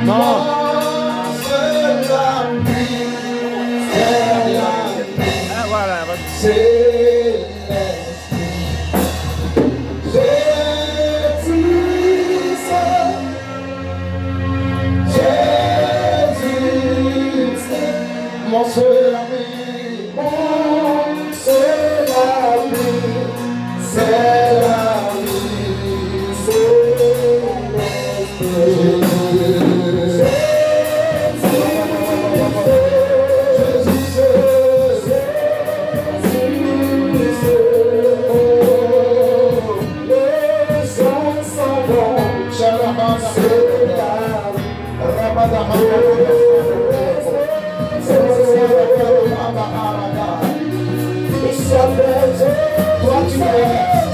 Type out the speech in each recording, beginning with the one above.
Non. C'est l'ami. Ah, voilà. C'est l'esprit. Jésus, mon seul ami, mon seul ami, c'est l'ami, c'est toi tu mérites,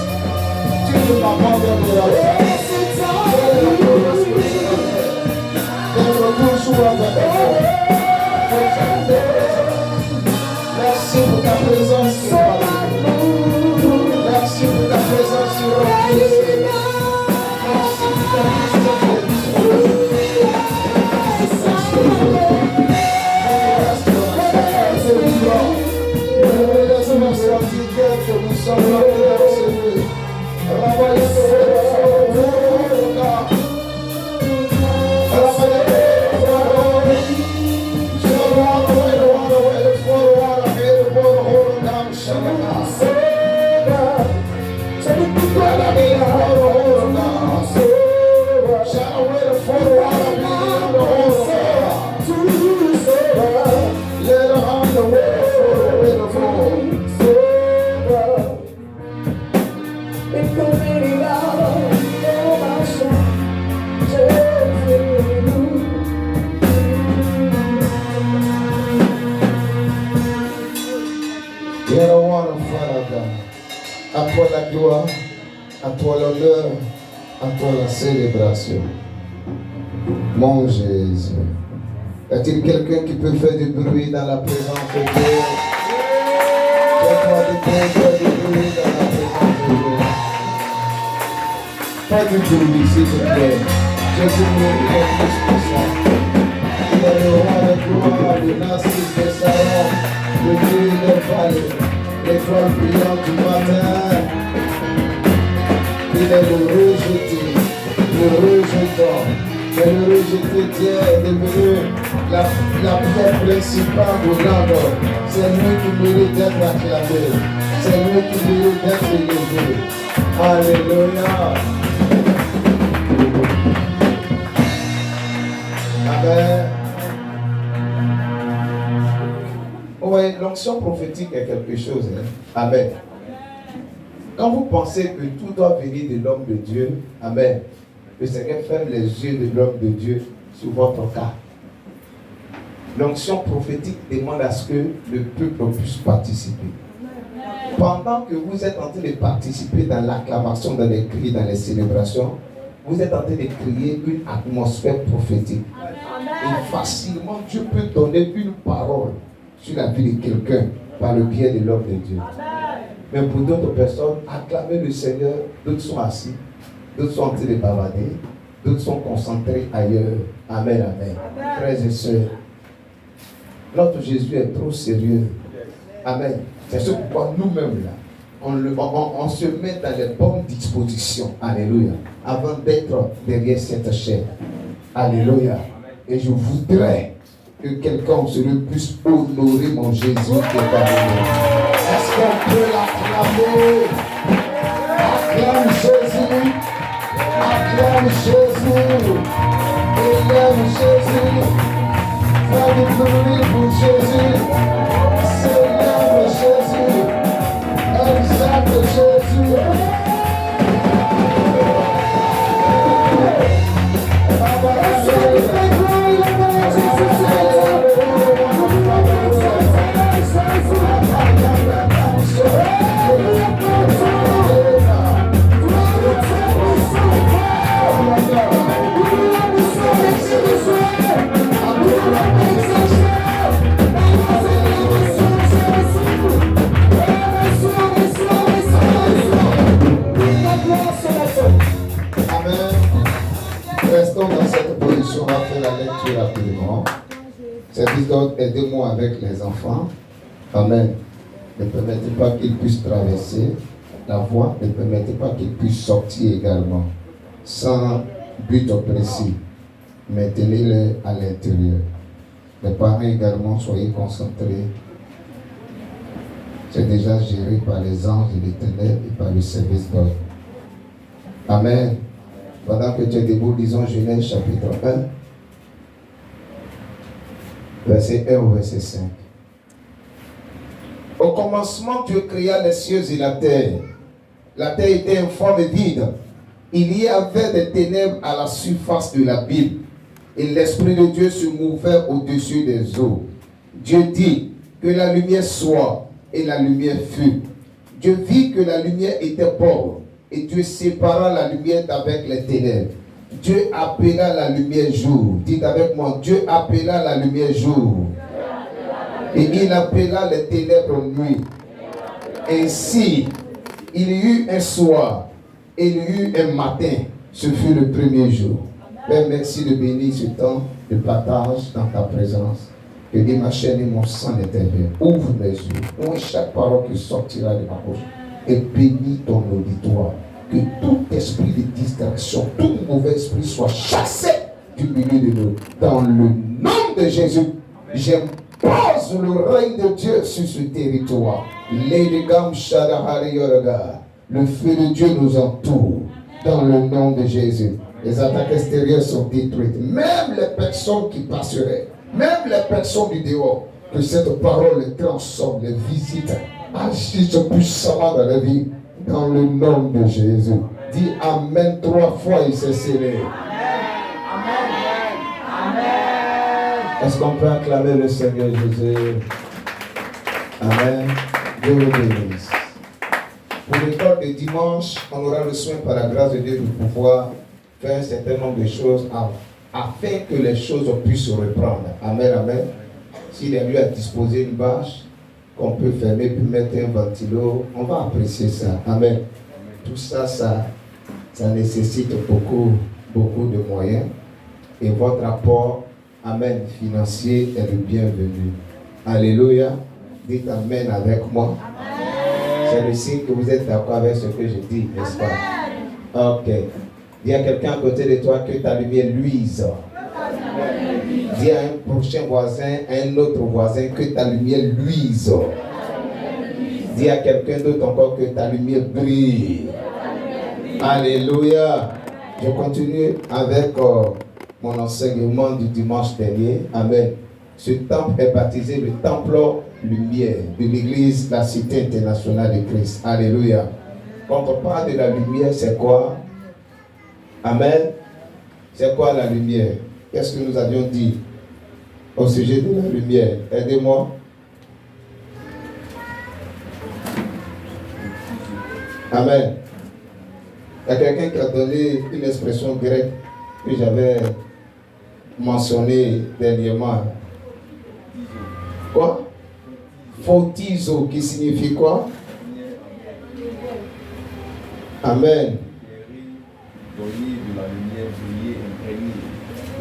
tu ne m'abandonnes pas. D'être toujours avec toi. Merci pour ta présence sur ma vie. Merci pour ta présence sur ma vie. Merci pour ta à toi la gloire, à toi l'honneur, à toi la célébration. Mon Jésus. Y a-t-il quelqu'un qui peut faire du bruit dans la présence de Dieu? Fais-toi du bruit dans la présence de Dieu. Pas du bruit, s'il te plaît. Jésus est plus que ça. Il est le roi de gloire, le narcisse des salons, le Dieu des vallées, l'étoile brillante du matin. Il est le rejeté, le rejetant. Mais le rejeté Dieu est devenu la pierre principale de l'âme. C'est lui qui mérite d'être acclamé. C'est lui qui mérite d'être élevé. Alléluia. Amen. Oui, l'onction prophétique est quelque chose. Hein? Amen. Quand vous pensez que tout doit venir de l'homme de Dieu, amen, le Seigneur ferme les yeux de l'homme de Dieu sur votre cas. L'onction prophétique demande à ce que le peuple puisse participer. Pendant que vous êtes en train de participer dans l'acclamation, dans les cris, dans les célébrations, vous êtes en train de créer une atmosphère prophétique. Et facilement, Dieu peut donner une parole sur la vie de quelqu'un par le biais de l'homme de Dieu. Mais pour d'autres personnes, acclamer le Seigneur, d'autres sont assis, d'autres sont en train de bavarder, d'autres sont concentrés ailleurs. Amen, amen. Frères et sœurs, notre Jésus est trop sérieux. Amen. C'est ce pourquoi nous-mêmes là, on se met dans les bonnes dispositions. Alléluia. Avant d'être derrière cette chaîne. Alléluia. Et je voudrais que quelqu'un puisse honorer mon Jésus qui est parmi. Est-ce qu'on peut l'acclamer? Acclame Jésus. Acclame Jésus. Élève Jésus. Fais du bruit pour Jésus. Célèbre Jésus. Exalte Jésus. avec les enfants. Amen. Ne permettez pas qu'ils puissent traverser la voie. Ne permettez pas qu'ils puissent sortir également. Sans but précis. Maintenez-les à l'intérieur. Les parents également, soyez concentrés. C'est déjà géré par les anges de l'Éternel et par le service d'ordre. Amen. Pendant que tu es debout, lisons Genèse chapitre 1, verset 1 au verset 5. Au commencement, Dieu créa les cieux et la terre. La terre était informe et vide. Il y avait des ténèbres à la surface de l'abîme. Et l'Esprit de Dieu se mouvait au-dessus des eaux. Dieu dit que la lumière soit, et la lumière fut. Dieu vit que la lumière était pauvre, et Dieu sépara la lumière d'avec les ténèbres. Dieu appela la lumière jour. Dites avec moi, Dieu appela la lumière jour. Et il appela les ténèbres nuit. Ainsi, il y eut un soir, et il y eut un matin. Ce fut le premier jour. Père, merci de bénir ce temps de partage dans ta présence. Que dis ma chaîne et mon sang éternel. Ouvre mes yeux. Ouvre chaque parole qui sortira de ma bouche. Et bénis ton auditoire. Que tout esprit de distraction, tout mauvais esprit soit chassé du milieu de nous. Dans le nom de Jésus, j'impose le règne de Dieu sur ce territoire. Le feu de Dieu nous entoure. Dans le nom de Jésus. Les attaques extérieures sont détruites. Même les personnes qui passeraient, même les personnes du dehors, que cette parole les transforme, les visite, agisse puissamment dans la vie. Dans le nom de Jésus. Dis Amen 3 fois et c'est scellé. Amen. Amen. Est-ce qu'on peut acclamer le Seigneur Jésus? Amen. Dieu vous bénisse. Pour l'école de dimanche, on aura le soin par la grâce de Dieu de pouvoir faire un certain nombre de choses afin que les choses puissent se reprendre. Amen, amen. S'il y a lieu à disposer une bâche qu'on peut fermer puis mettre un ventilo, on va apprécier ça. Amen. Tout ça, ça nécessite beaucoup de moyens. Et votre apport, amen, financier est le bienvenu. Alléluia. Dites amen avec moi. C'est le signe que vous êtes d'accord avec ce que je dis, n'est-ce pas? Ok. Dis à quelqu'un à côté de toi que ta lumière luise. Dis à un prochain voisin, à un autre voisin que ta lumière luise. Dis à quelqu'un d'autre encore que ta lumière brille. Alléluia. Je continue avec mon enseignement du dimanche dernier. Amen. Ce temple est baptisé le temple lumière de l'église La Cité Internationale de Christ. Alléluia. Quand on parle de la lumière, c'est quoi? Amen. C'est quoi la lumière? Qu'est-ce que nous avions dit au sujet de la lumière? Aidez-moi. Amen. Il y a quelqu'un qui a donné une expression grecque que j'avais mentionnée dernièrement. Quoi? Photizo, qui signifie quoi? Amen.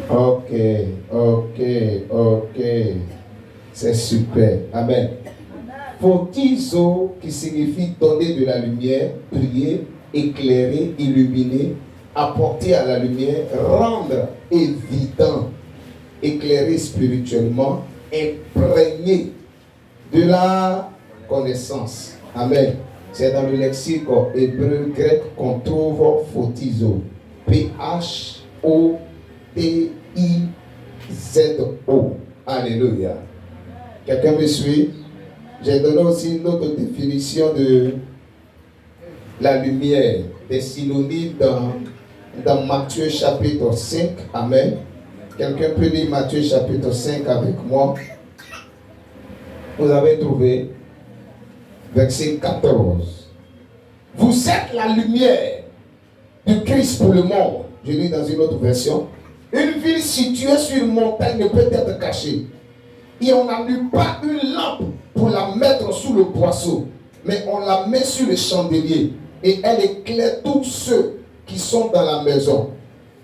Ok. C'est super. Amen. Photizo, qui signifie donner de la lumière, briller, éclairer, illuminer, apporter à la lumière, rendre évident, éclairer spirituellement, imprégner de la connaissance. Amen. C'est dans le lexique hébreu grec qu'on trouve photizo. P-H-O-T-I-Z-O. Alléluia. Quelqu'un me suit? J'ai donné aussi une autre définition de la lumière, des synonymes dans Matthieu chapitre 5. Amen. Quelqu'un peut lire Matthieu chapitre 5 avec moi? Vous avez trouvé verset 14. Vous êtes la lumière de Christ pour le monde. Je lis dans une autre version. Une ville située sur une montagne ne peut être cachée. Et on n'allume pas une lampe pour la mettre sous le boisseau, mais on la met sur le chandelier et elle éclaire tous ceux qui sont dans la maison.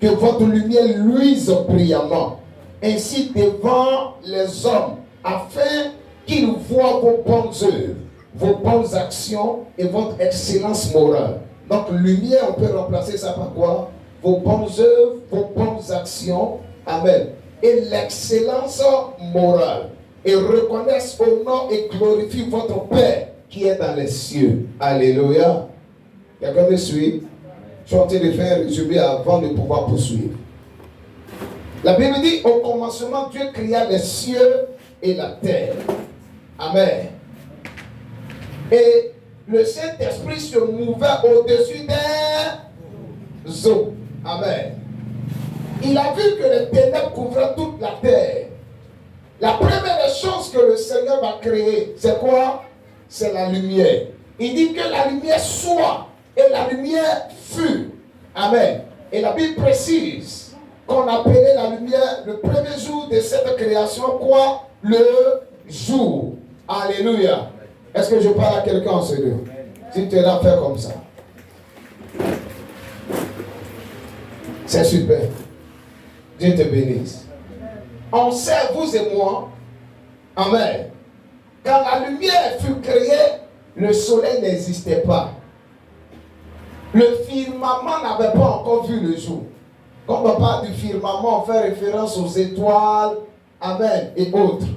Que votre lumière luise brillamment, ainsi devant les hommes, afin qu'il voie vos bonnes œuvres, vos bonnes actions et votre excellence morale. Donc, lumière, on peut remplacer ça par quoi? Vos bonnes œuvres, vos bonnes actions. Amen. Et l'excellence morale. Et reconnaissent, honore et glorifient votre Père qui est dans les cieux. Alléluia. Quelqu'un me suit? Je suis en train de faire un résumé avant de pouvoir poursuivre. La Bible dit, au commencement, Dieu créa les cieux et la terre. Amen. Et le Saint-Esprit se mouvait au-dessus des eaux. Amen. Il a vu que les ténèbres couvraient toute la terre. La première chose que le Seigneur va créer, c'est quoi? C'est la lumière. Il dit que la lumière soit et la lumière fut. Amen. Et la Bible précise qu'on appelait la lumière le premier jour de cette création, quoi? Le jour. Alléluia. Est-ce que je parle à quelqu'un en ce lieu? Si tu es là, fais comme ça. C'est super. Dieu te bénisse. On sait, vous et moi, amen. Quand la lumière fut créée, le soleil n'existait pas. Le firmament n'avait pas encore vu le jour. Quand on parle du firmament, on fait référence aux étoiles, amen, et autres.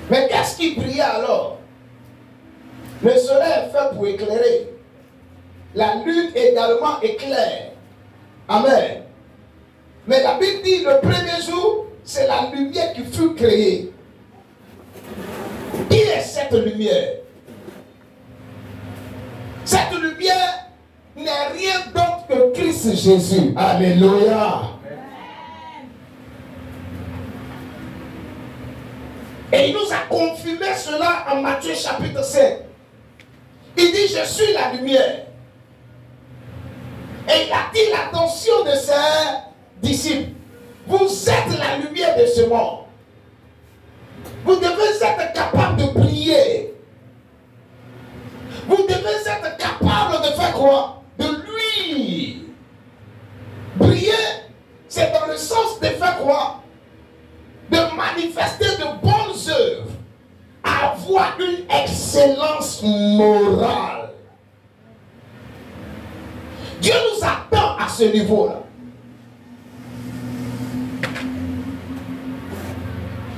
Mais qu'est-ce qui brillait alors? Le soleil est fait pour éclairer. La lune également éclaire. Amen. Mais la Bible dit le premier jour, c'est la lumière qui fut créée. Qui est cette lumière? Cette lumière n'est rien d'autre que Christ Jésus. Alléluia. Et il nous a confirmé cela en Matthieu chapitre 5. Il dit, je suis la lumière. Et il a dit l'attention de ses disciples. Vous êtes la lumière de ce monde. Vous devez être capable de briller. Vous devez être capable de faire quoi? De luire. Briller, c'est dans le sens de faire quoi? De manifester de bonnes œuvres. Avoir une excellence morale. Dieu nous attend à ce niveau-là.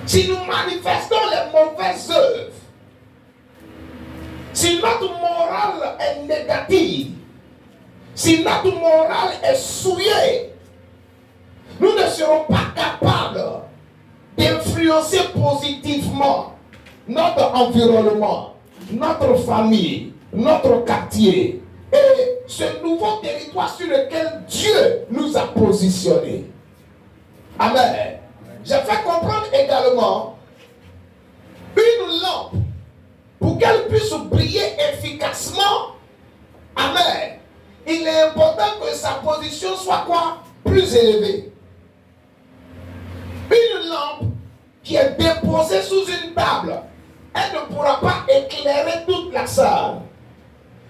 Si nous manifestons les mauvaises œuvres, si notre morale est négative, si notre morale est souillée, nous ne serons pas capables d'influencer positivement notre environnement, notre famille, notre quartier et ce nouveau territoire sur lequel Dieu nous a positionnés. Amen. Je fais comprendre également une lampe pour qu'elle puisse briller efficacement. Amen. Il est important que sa position soit quoi? Plus élevée. Une lampe qui est déposée sous une table, elle ne pourra pas éclairer toute la salle.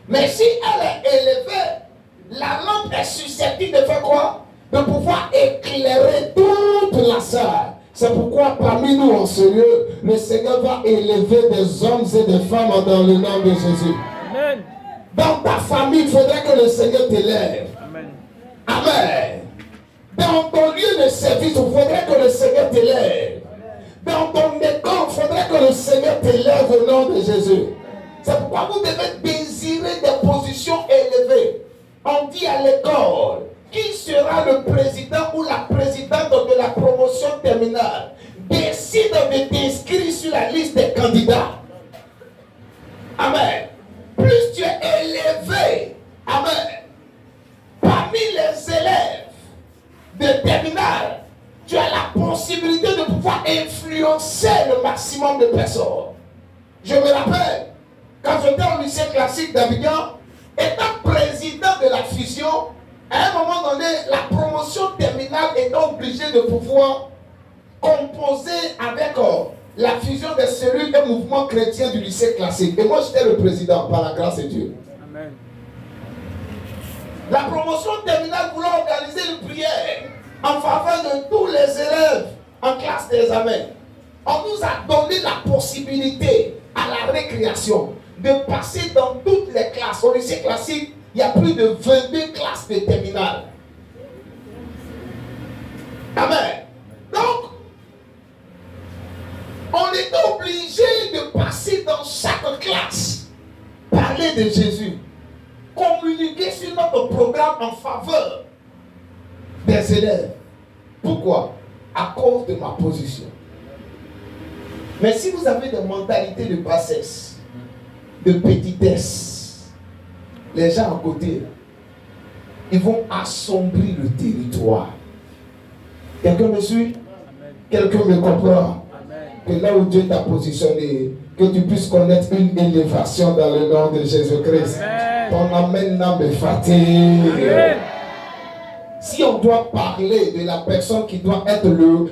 Mais si elle est élevée, la lampe est susceptible de faire quoi? De pouvoir éclairer toute la salle. C'est pourquoi parmi nous en ce lieu, le Seigneur va élever des hommes et des femmes dans le nom de Jésus. Amen. Dans ta famille, il faudrait que le Seigneur t'élève. Amen. Amen. Dans ton lieu de service, il faudrait que le Seigneur t'élève. Dans ton école, il faudrait que le Seigneur t'élève au nom de Jésus. C'est pourquoi vous devez désirer des positions élevées. On dit à l'école, qui sera le président ou la présidente de la promotion terminale? Décide de t'inscrire sur la liste des candidats. Amen. Plus tu es élevé, amen, parmi les élèves de terminale, tu as la possibilité de pouvoir influencer le maximum de personnes. Je me rappelle, quand j'étais au lycée classique d'Abidjan, étant président de la fusion, à un moment donné, la promotion terminale étant obligée de pouvoir composer avec la fusion des cellules et mouvements chrétiens du lycée classique. Et moi, j'étais le président, par la grâce de Dieu. Amen. La promotion terminale voulait organiser une prière en faveur de tous les élèves en classe d'examen, on nous a donné la possibilité à la récréation de passer dans toutes les classes. Au lycée classique, il y a plus de 22 classes de terminale. Amen. Donc, on est obligé de passer dans chaque classe, parler de Jésus, communiquer sur notre programme en faveur des élèves. Pourquoi? À cause de ma position. Mais si vous avez des mentalités de bassesse, de petitesse, les gens à côté, ils vont assombrir le territoire. Quelqu'un me suit? Quelqu'un me comprend? Que là où Dieu t'a positionné, que tu puisses connaître une élévation dans le nom de Jésus-Christ. Ton amen me fatigue. Si on doit parler de la personne qui doit être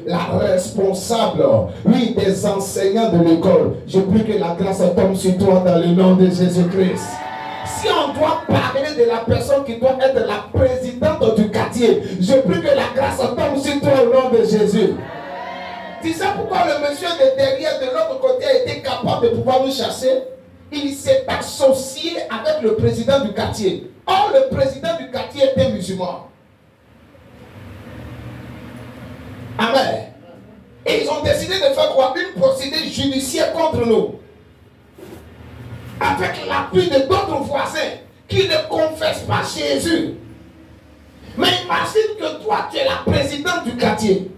la responsable, oui, des enseignants de l'école, je prie que la grâce tombe sur toi dans le nom de Jésus-Christ. Si on doit parler de la personne qui doit être la présidente du quartier, je prie que la grâce tombe sur toi au nom de Jésus. Tu sais pourquoi le monsieur de derrière, de l'autre côté, a été capable de pouvoir nous chasser? Il s'est associé avec le président du quartier. Or, le président du quartier était musulman. Amen. Et ils ont décidé de faire quoi? Une procédure judiciaire contre nous. Avec l'appui de d'autres voisins qui ne confessent pas Jésus. Mais imagine que toi, tu es la présidente du quartier.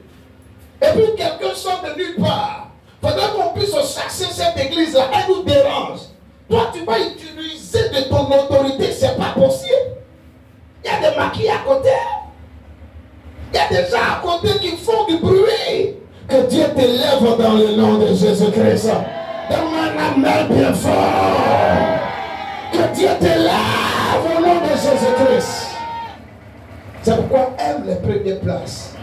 Et puis quelqu'un sort de nulle part. Faudrait qu'on puisse chasser cette église-là. Elle nous dérange. Toi, tu vas utiliser de ton autorité. C'est pas possible. Il y a des maquis à côté. Il y a des gens à côté qui font du bruit. Que Dieu t'élève dans le nom de Jésus-Christ. Donne-moi un amen bien fort. Que Dieu t'élève au nom de Jésus-Christ. C'est pourquoi aime les premières places.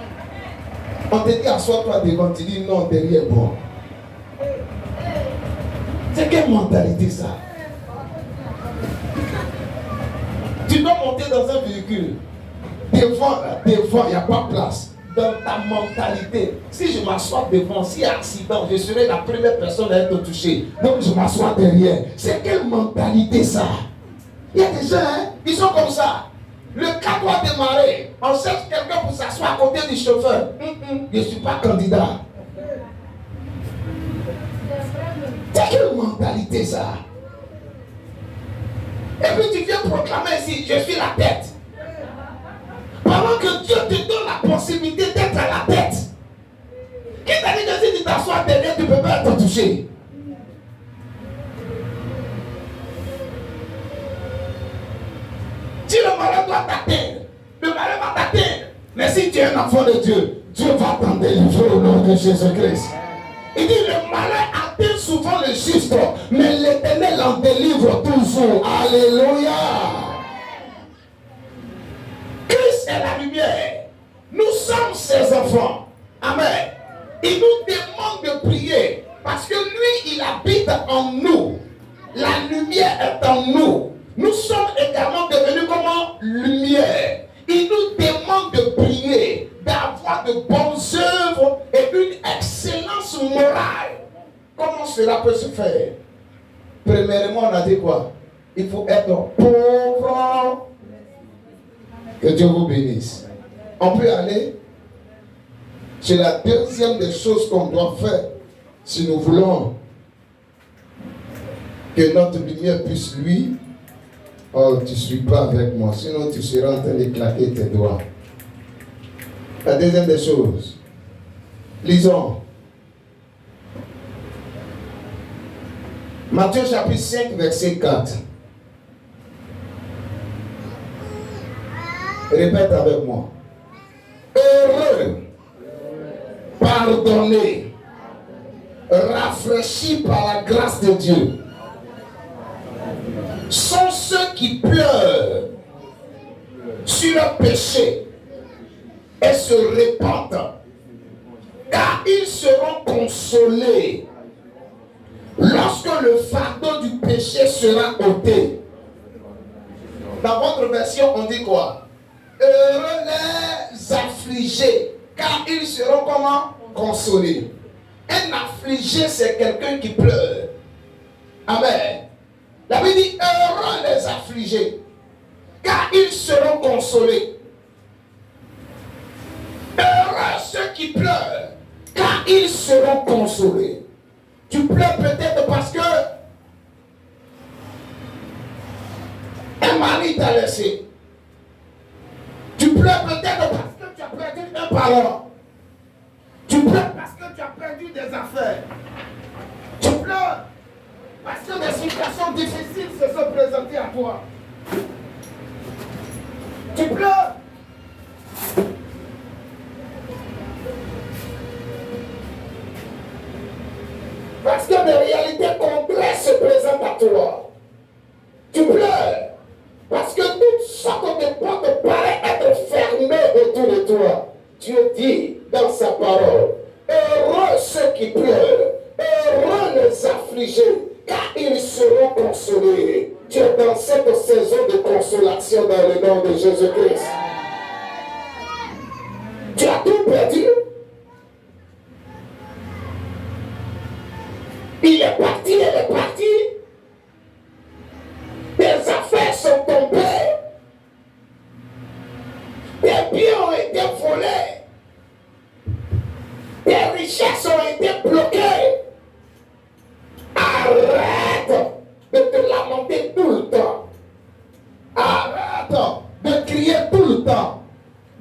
On te dit assois-toi devant, tu dis non, derrière bon. C'est quelle mentalité ça? Tu dois monter dans un véhicule. Devant, il n'y a pas de place. Dans ta mentalité, si je m'assois devant, s'il y a accident, je serai la première personne à être touchée. Donc je m'assois derrière. C'est quelle mentalité ça? Il y a des gens, hein, ils sont comme ça. Le cas doit démarrer. On cherche quelqu'un pour s'asseoir à côté du chauffeur. Je ne suis pas candidat. C'est quelle mentalité ça? Et puis tu viens proclamer ici, je suis la tête. Pendant que Dieu te donne la possibilité d'être à la tête. Qui t'a dit que si tu t'assois derrière, tu ne peux pas être touché? Si le malheur doit t'atteindre, le malheur va t'atteindre. Mais si tu es un enfant de Dieu, Dieu va t'en délivrer au nom de Jésus-Christ. Il dit le malheur atteint souvent le juste, mais l'Éternel en délivre toujours. Alléluia. Christ est la lumière. Nous sommes ses enfants. Amen. Il nous demande de prier parce que lui, il habite en nous. La lumière est en nous. Nous sommes également devenus comment? Lumière. Il nous demande de prier, d'avoir de bonnes œuvres et une excellence morale. Comment cela peut se faire? Premièrement, on a dit quoi? Il faut être pauvre. Que Dieu vous bénisse. On peut aller. C'est la deuxième des choses qu'on doit faire si nous voulons que notre lumière puisse lui. Oh, tu ne suis pas avec moi, sinon tu seras en train de claquer tes doigts. La deuxième des choses. Lisons. Matthieu chapitre 5, verset 4. Répète avec moi. Heureux, pardonné, rafraîchi par la grâce de Dieu, sont ceux qui pleurent sur leurs péchés et se repentent, car ils seront consolés lorsque le fardeau du péché sera ôté. Dans votre version, on dit quoi? Heureux les affligés, car ils seront comment? consoler. Un affligé, c'est quelqu'un qui pleure. Amen. La Bible dit, heureux les affligés, car ils seront consolés. Heureux ceux qui pleurent, car ils seront consolés. Tu pleures peut-être parce que un mari t'a laissé. Tu pleures peut-être parce que tu as perdu un parent. Tu pleures parce que tu as perdu des affaires. Tu pleures parce que des situations difficiles se sont présentées à toi. Tu pleures parce que des réalités complexes se présentent à toi. Tu pleures parce que toutes sortes de portes paraissent être fermées autour de toi. Dieu dit dans sa parole, heureux ceux qui pleurent, heureux les affligés, car ils seront consolés. Tu es dans cette saison de consolation dans le nom de Jésus-Christ. Tu as tout perdu. Il est parti, elle est partie. Tes affaires sont tombées. Tes biens ont été volés. Tes richesses ont été bloquées. Arrête de te lamenter tout le temps. Arrête de crier tout le temps.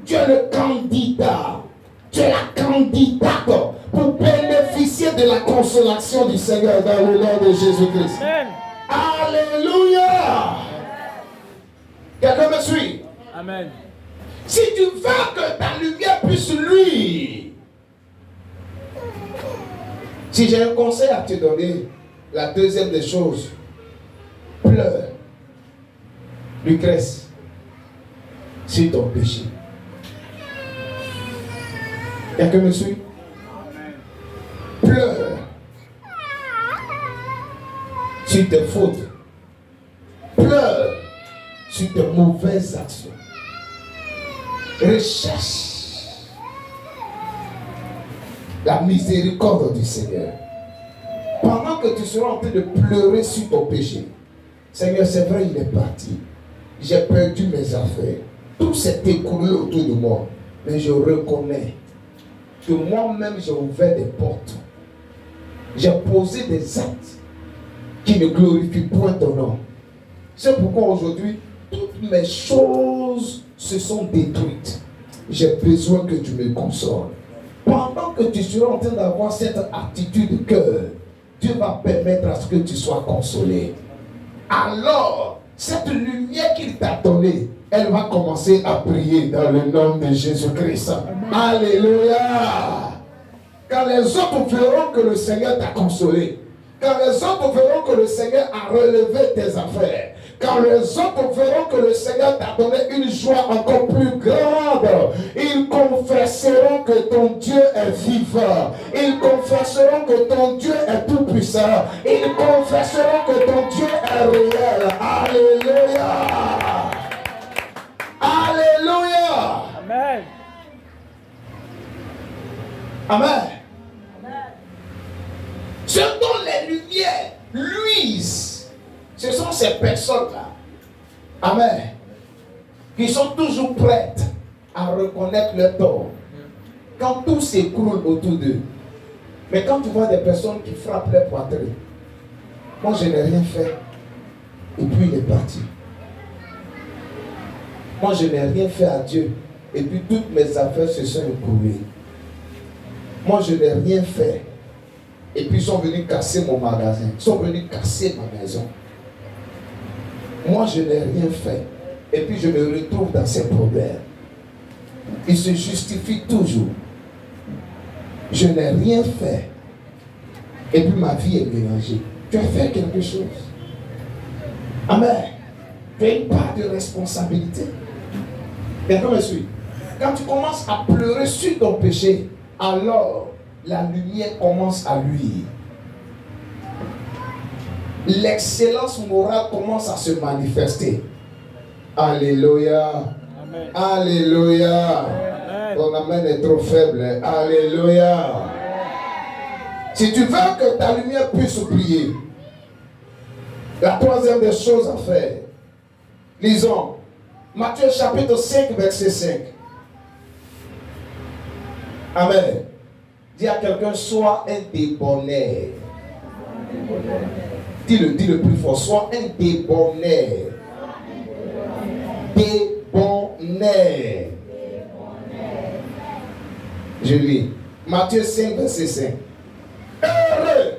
Tu es le candidat. Tu es la candidate pour bénéficier de la consolation du Seigneur dans le nom de Jésus-Christ. Amen. Alléluia. Quelqu'un me suit? Amen. Si tu veux que ta lumière puisse luire, si j'ai un conseil à te donner, la deuxième des choses, pleure, Lucrèce, sur ton péché. Quelqu'un me suit? Pleure sur tes fautes. Pleure sur tes mauvaises actions. Recherche la miséricorde du Seigneur. Pendant que tu seras en train de pleurer sur ton péché, Seigneur, c'est vrai, il est parti. J'ai perdu mes affaires. Tout s'est écoulé autour de moi. Mais je reconnais que moi-même, j'ai ouvert des portes. J'ai posé des actes qui ne glorifient point ton nom. C'est pourquoi aujourd'hui, toutes mes choses se sont détruites. J'ai besoin que tu me consoles. Pendant que tu seras en train d'avoir cette attitude de cœur, Dieu va permettre à ce que tu sois consolé. Alors, cette lumière qu'il t'a donnée, elle va commencer à briller dans le nom de Jésus-Christ. Alléluia. Quand les autres verront que le Seigneur t'a consolé, quand les autres verront que le Seigneur a relevé tes affaires, quand les autres verront que le Seigneur t'a donné une joie encore plus grande, ils confesseront que ton Dieu est vivant. Ils confesseront que ton Dieu est tout puissant. Ils confesseront que ton Dieu est réel. Alléluia. Alléluia. Amen. Amen. Ce dont les lumières luisent, ce sont ces personnes-là. Amen. Qui sont toujours prêtes à reconnaître leur tort. Quand tout s'écroule autour d'eux. Mais quand tu vois des personnes qui frappent leur poitrine, moi je n'ai rien fait. Et puis il est parti. Moi je n'ai rien fait à Dieu. Et puis toutes mes affaires se sont écoulées. Moi je n'ai rien fait. Et puis ils sont venus casser mon magasin. Ils sont venus casser ma maison. Moi je n'ai rien fait. Et puis je me retrouve dans ces problèmes. Ils se justifient toujours. Je n'ai rien fait. Et puis ma vie est mélangée. Tu as fait quelque chose. Amen. Tu as une part de responsabilité. Quelqu'un me suit. Quand tu commences à pleurer sur ton péché, alors la lumière commence à luire. L'excellence morale commence à se manifester. Alléluia. Amen. Alléluia. Amen. Ton amen est trop faible. Alléluia. Si tu veux que ta lumière puisse briller, la troisième des choses à faire, lisons Matthieu chapitre 5, verset 5. Amen. Dis à quelqu'un, sois un débonnaire. Dis-le plus fort, sois un débonnaire. Débonnaire. Je lis Matthieu 5, verset 5. Heureux,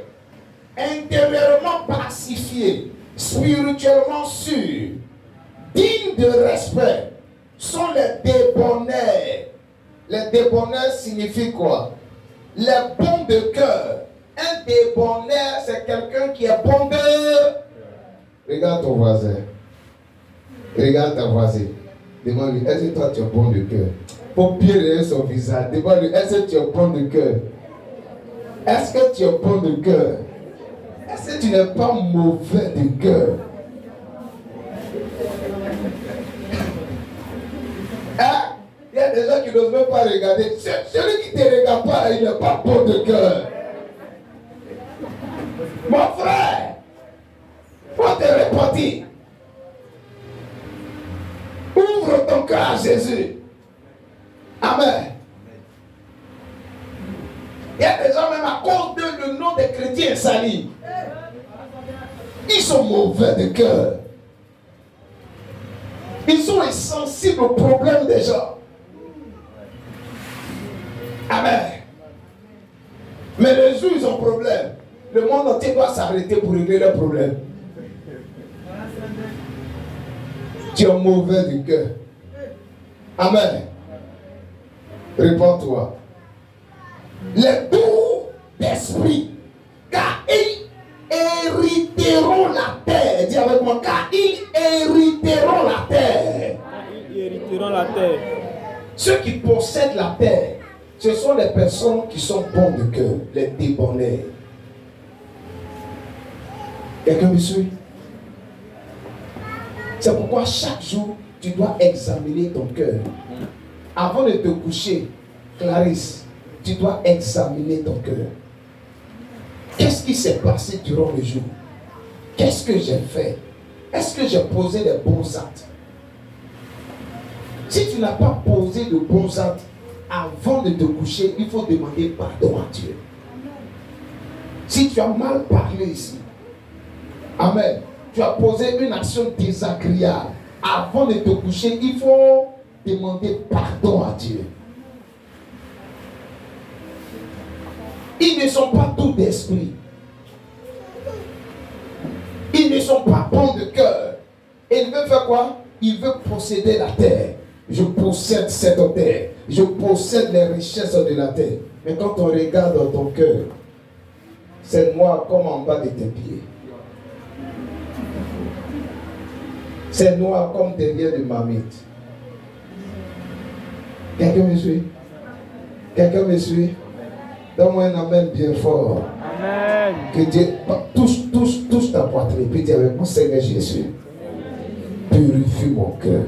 intérieurement pacifié, spirituellement sûr, digne de respect, sont les débonnaires. Les débonnaires signifient quoi? Les bons de cœur. Un débonnaire, c'est quelqu'un qui est bon de... Regarde ton voisin. Regarde ta voisine. Demande-lui, est-ce que toi tu es bon de cœur? Pour pire son visage, demande-lui, est-ce que tu es bon de cœur? Est-ce que tu es bon de cœur? Est-ce que tu n'es pas mauvais de cœur? Hein? Il y a des gens qui n'osent même pas regarder. Celui qui ne te regarde pas, il n'est pas bon de cœur. Mon frère, faut te repentir. Ouvre ton cœur à Jésus. Amen. Il y a des gens même à cause de le nom des chrétiens salis. Ils sont mauvais de cœur. Ils sont insensibles aux problèmes des gens. Amen. Mais les jours ils ont problème, le monde entier doit s'arrêter pour régler leurs problèmes. Tu es mauvais du cœur. Amen. Réponds-toi. Les doux d'esprit, car ils hériteront la terre. Dis avec moi, car ils hériteront la terre. Ils hériteront la terre. Ceux qui possèdent la terre, ce sont les personnes qui sont bons de cœur, les débonnaires. Quelqu'un me suit? C'est pourquoi chaque jour, tu dois examiner ton cœur. Avant de te coucher, Clarisse, tu dois examiner ton cœur. Qu'est-ce qui s'est passé durant le jour? Qu'est-ce que j'ai fait? Est-ce que j'ai posé les bons actes? Si tu n'as pas posé de bons actes, avant de te coucher, il faut demander pardon à Dieu. Si tu as mal parlé ici, amen, tu as posé une action désagréable, avant de te coucher, il faut demander pardon à Dieu. Ils ne sont pas tous d'esprit. Ils ne sont pas bons de cœur. Et ils veulent faire quoi? Ils veulent posséder la terre. Je possède cette terre. Je possède les richesses de la terre. Mais quand on regarde dans ton cœur, c'est noir comme en bas de tes pieds. C'est noir comme derrière de marmite. Quelqu'un me suit? Quelqu'un me suit? Donne-moi un amen bien fort. Amen. Que Dieu touche ta poitrine. Puis dis avec moi, Seigneur Jésus, purifie mon cœur.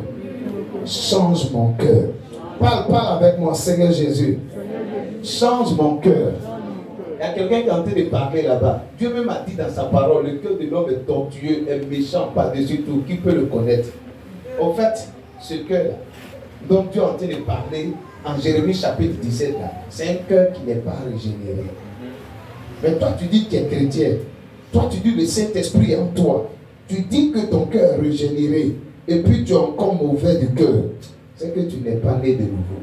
Change mon cœur. Parle avec moi, Seigneur Jésus. Change mon cœur. Il y a quelqu'un qui est en train de parler là-bas. Dieu même a dit dans sa parole, le cœur de l'homme est tortueux, est méchant par-dessus tout. Qui peut le connaître? En fait, ce cœur dont Dieu est en train de parler, en Jérémie chapitre 17, c'est un cœur qui n'est pas régénéré. Mais toi, tu dis que tu es chrétien. Toi, tu dis le Saint-Esprit est en toi. Tu dis que ton cœur est régénéré. Et puis tu es encore mauvais du cœur. C'est que tu n'es pas né de nouveau.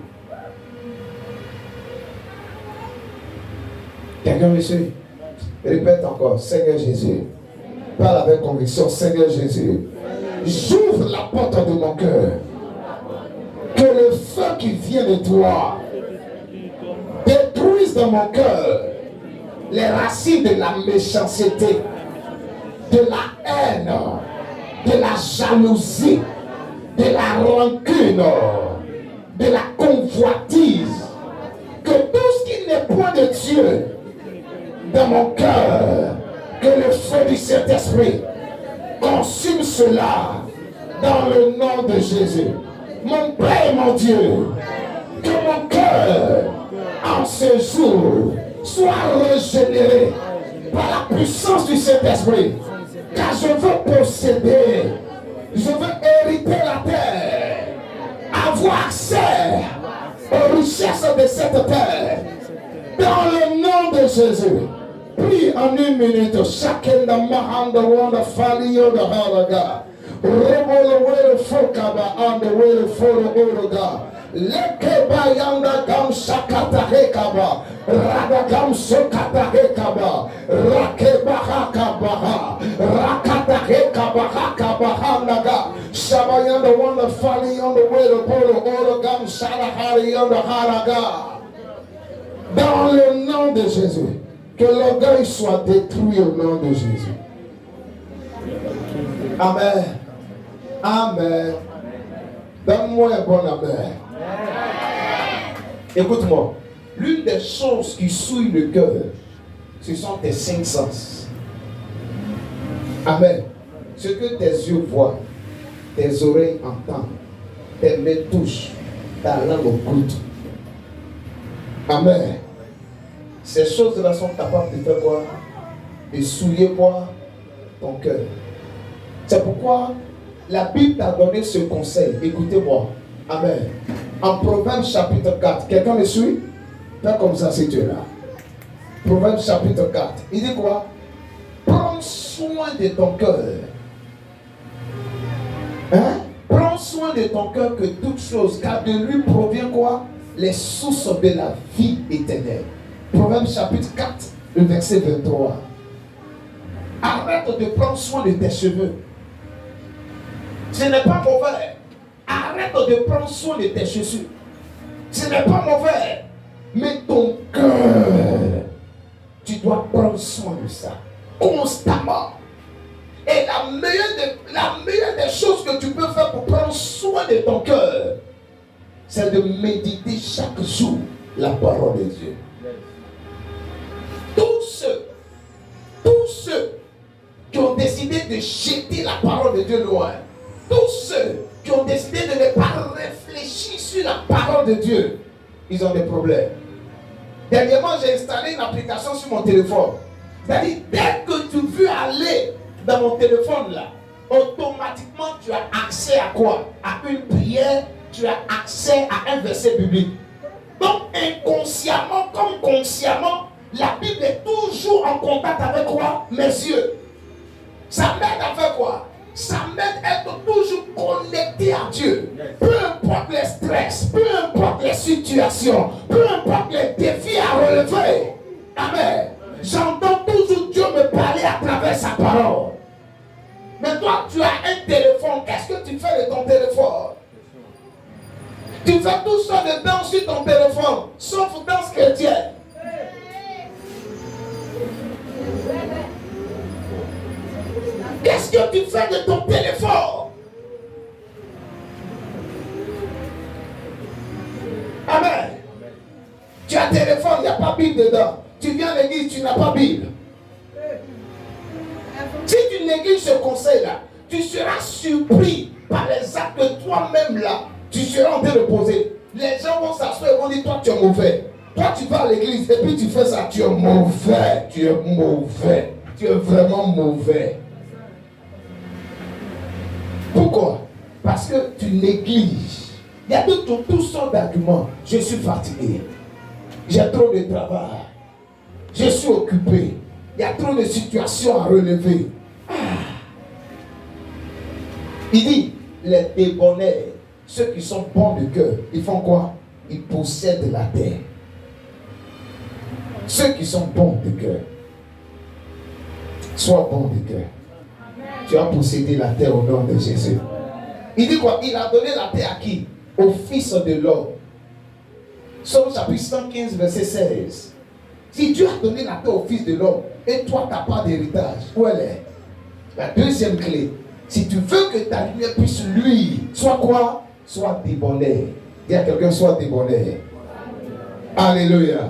Quelqu'un me suit? Répète encore, Seigneur Jésus. Parle avec conviction, Seigneur Jésus. J'ouvre la porte de mon cœur. Que le feu qui vient de toi détruise dans mon cœur les racines de la méchanceté, de la haine, de la jalousie, de la rancune, de la convoitise. Que tout ce qui n'est point de Dieu dans mon cœur, que le feu du Saint-Esprit consume cela dans le nom de Jésus. Mon Père et mon Dieu, que mon cœur en ce jour sois régénéré par la puissance du Saint-Esprit. Car je veux posséder, je veux hériter la terre, avoir accès aux richesses de cette terre. Dans le nom de Jésus, prie en 1 minute. Chacun de Mahanda Wanda Falio de Haraga. Robo the Fokaba on the way for the Oroga. Leke Bayanda Gam Sakata Hekaba. Radagam Sokata Hekaba. Rakeba Hakabaha. Rakata Hekaba Hakabaha. Shabayanda Wanda Fali on the way to Polo Orogam Salahari on the Haraga. Dans le nom de Jésus, que l'orgueil soit détruit au nom de Jésus. Amen. Amen. Donne-moi un bon amen. Écoute-moi. L'une des choses qui souillent le cœur, ce sont tes 5 sens. Amen. Ce que tes yeux voient, tes oreilles entendent, tes mains touchent, ta langue écoute. Amen. Ces choses-là sont capables de faire quoi? De souiller quoi? Ton cœur. C'est pourquoi la Bible t'a donné ce conseil. Écoutez-moi. Amen. En Proverbes chapitre 4. Quelqu'un me suit? Fais comme ça si tu es là. Proverbes chapitre 4. Il dit quoi? Prends soin de ton cœur. Hein? Prends soin de ton cœur que toute chose, car de lui provient quoi? Les sources de la vie éternelle. Proverbes chapitre 4, le verset 23. Arrête de prendre soin de tes cheveux. Ce n'est pas mauvais. Arrête de prendre soin de tes chaussures. Ce n'est pas mauvais. Mais ton cœur, tu dois prendre soin de ça. Constamment. Et la meilleure des choses que tu peux faire pour prendre soin de ton cœur, c'est de méditer chaque jour la parole de Dieu. Tous ceux qui ont décidé de jeter la parole de Dieu loin, tous ceux qui ont décidé de ne pas réfléchir sur la parole de Dieu, ils ont des problèmes. Dernièrement, j'ai installé une application sur mon téléphone. C'est-à-dire, dès que tu veux aller dans mon téléphone là, automatiquement tu as accès à quoi? À une prière, tu as accès à un verset biblique. Donc inconsciemment comme consciemment, la Bible est toujours en contact avec quoi? Mes yeux. Ça m'aide à faire quoi? Ça m'aide à être toujours connecté à Dieu. Peu importe les stress, peu importe les situations, peu importe les défis à relever. Amen. J'entends toujours Dieu me parler à travers sa parole. Mais toi, tu as un téléphone. Qu'est-ce que tu fais de ton téléphone? Tu fais tout ça de danse sur ton téléphone, sauf danse chrétienne. Qu'est-ce que tu fais de ton téléphone? Amen. Tu as un téléphone, il n'y a pas Bible dedans. Tu viens à l'église, tu n'as pas Bible. Si tu négliges ce conseil-là, tu seras surpris par les actes que toi-même là, tu seras en train de poser. Les gens vont s'asseoir et vont dire, toi tu es mauvais. Toi tu vas à l'église et puis tu fais ça, tu es mauvais. Tu es mauvais. Tu es vraiment mauvais. Pourquoi? Parce que tu négliges. Il y a toutes sortes d'arguments. Je suis fatigué. J'ai trop de travail. Je suis occupé. Il y a trop de situations à relever. Il dit, les débonnaires, ceux qui sont bons de cœur, ils font quoi? Ils possèdent la terre. Ceux qui sont bons de cœur, sois bon de cœur. Tu as possédé la terre au nom de Jésus. Il dit quoi? Il a donné la terre à qui? Au Fils de l'homme. Psaume chapitre 115, verset 16. Si Dieu a donné la terre au Fils de l'homme, et toi, tu n'as pas d'héritage, où elle est? La deuxième clé, si tu veux que ta lumière puisse luire, sois quoi? Sois débonnaire. Dis à quelqu'un, sois débonnaire. Alléluia.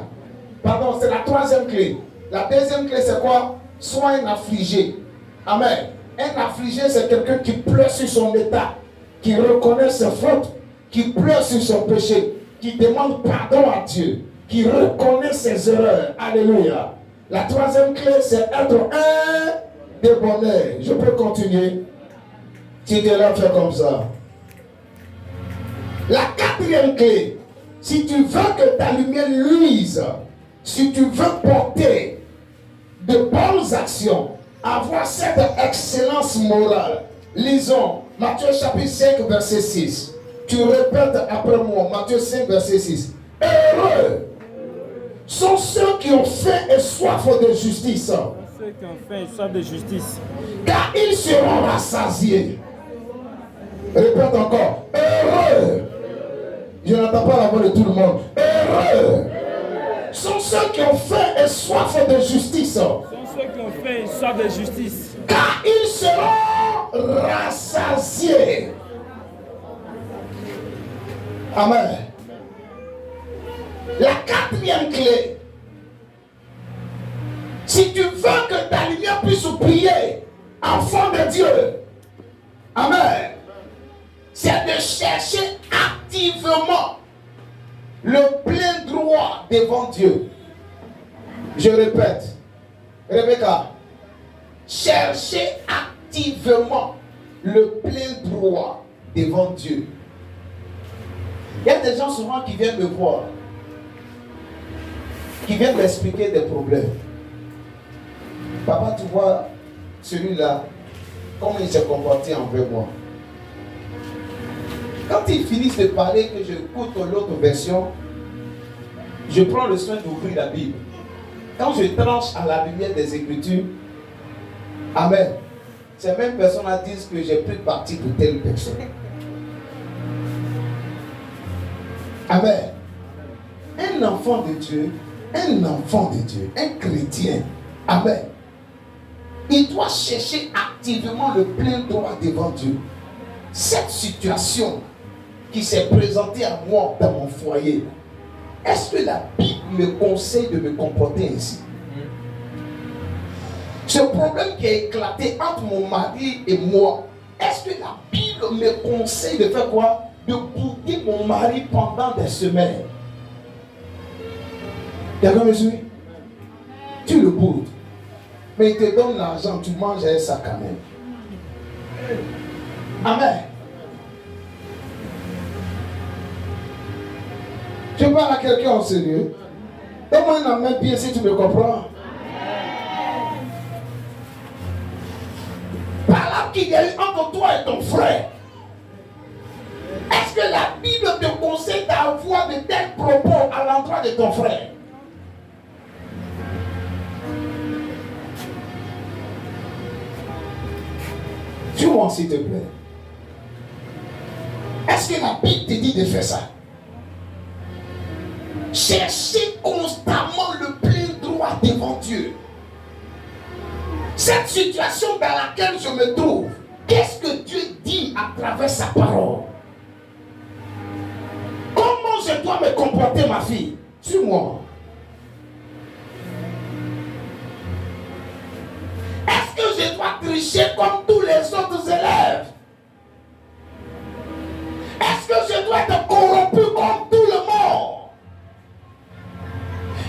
Pardon, c'est la troisième clé. La deuxième clé, c'est quoi? Sois un affligé. Amen. Un affligé, c'est quelqu'un qui pleure sur son état, qui reconnaît ses fautes, qui pleure sur son péché, qui demande pardon à Dieu. qui reconnaît ses erreurs. Alléluia. La troisième clé, c'est être un débonnaire. Je peux continuer. Tu es là, fais comme ça. La quatrième clé, si tu veux que ta lumière luise, si tu veux porter de bonnes actions, avoir cette excellence morale, lisons Matthieu chapitre 5, verset 6. Tu répètes après moi, Matthieu 5, verset 6. Heureux sont ceux qui ont faim et soif de justice, Ceux qui ont faim et soif de justice, car ils seront rassasiés. Répète encore. Heureux. Je n'entends pas la voix de tout le monde. Heureux sont ceux qui ont faim et soif de justice, sont ceux qui ont faim et soif de justice, car ils seront rassasiés. Amen. La quatrième clé, si tu veux que ta lumière puisse briller, enfant de Dieu, amen, c'est de chercher activement le plein droit devant Dieu. Je répète, Rebecca, cherchez activement le plein droit devant Dieu. Il y a des gens souvent qui viennent me voir, qui viennent m'expliquer des problèmes. Papa, tu vois, celui-là, comment il s'est comporté envers moi. Quand ils finissent de parler, que j'écoute l'autre version, je prends le soin d'ouvrir la Bible. Quand je tranche à la lumière des Écritures, amen, ces mêmes personnes disent que j'ai pris parti de telle personne. Amen. Un enfant de Dieu, un chrétien, amen, il doit chercher activement le plein droit devant Dieu. Cette situation qui s'est présentée à moi dans mon foyer, est-ce que la Bible me conseille de me comporter ainsi? Ce problème qui a éclaté entre mon mari et moi, est-ce que la Bible me conseille de faire quoi? De bouder mon mari pendant des semaines. Quelqu'un me suit? Tu le boudes. Mais il te donne l'argent, tu manges un sac quand même. Amen. Je parle à quelqu'un en sérieux. Donne-moi un amen bien si tu me comprends. Par là qu'il y a eu entre toi et ton frère, est-ce que la Bible te conseille d'avoir de tels propos à l'endroit de ton frère? Dis-moi s'il te plaît. Est-ce que la Bible te dit de faire ça? Cherchez constamment le plein droit devant Dieu. Cette situation dans laquelle je me trouve, qu'est-ce que Dieu dit à travers sa parole? Comment je dois me comporter, ma fille? Suis-moi. Est-ce que je dois tricher comme tous les autres élèves? Est-ce que je dois être corrompu comme tout le monde?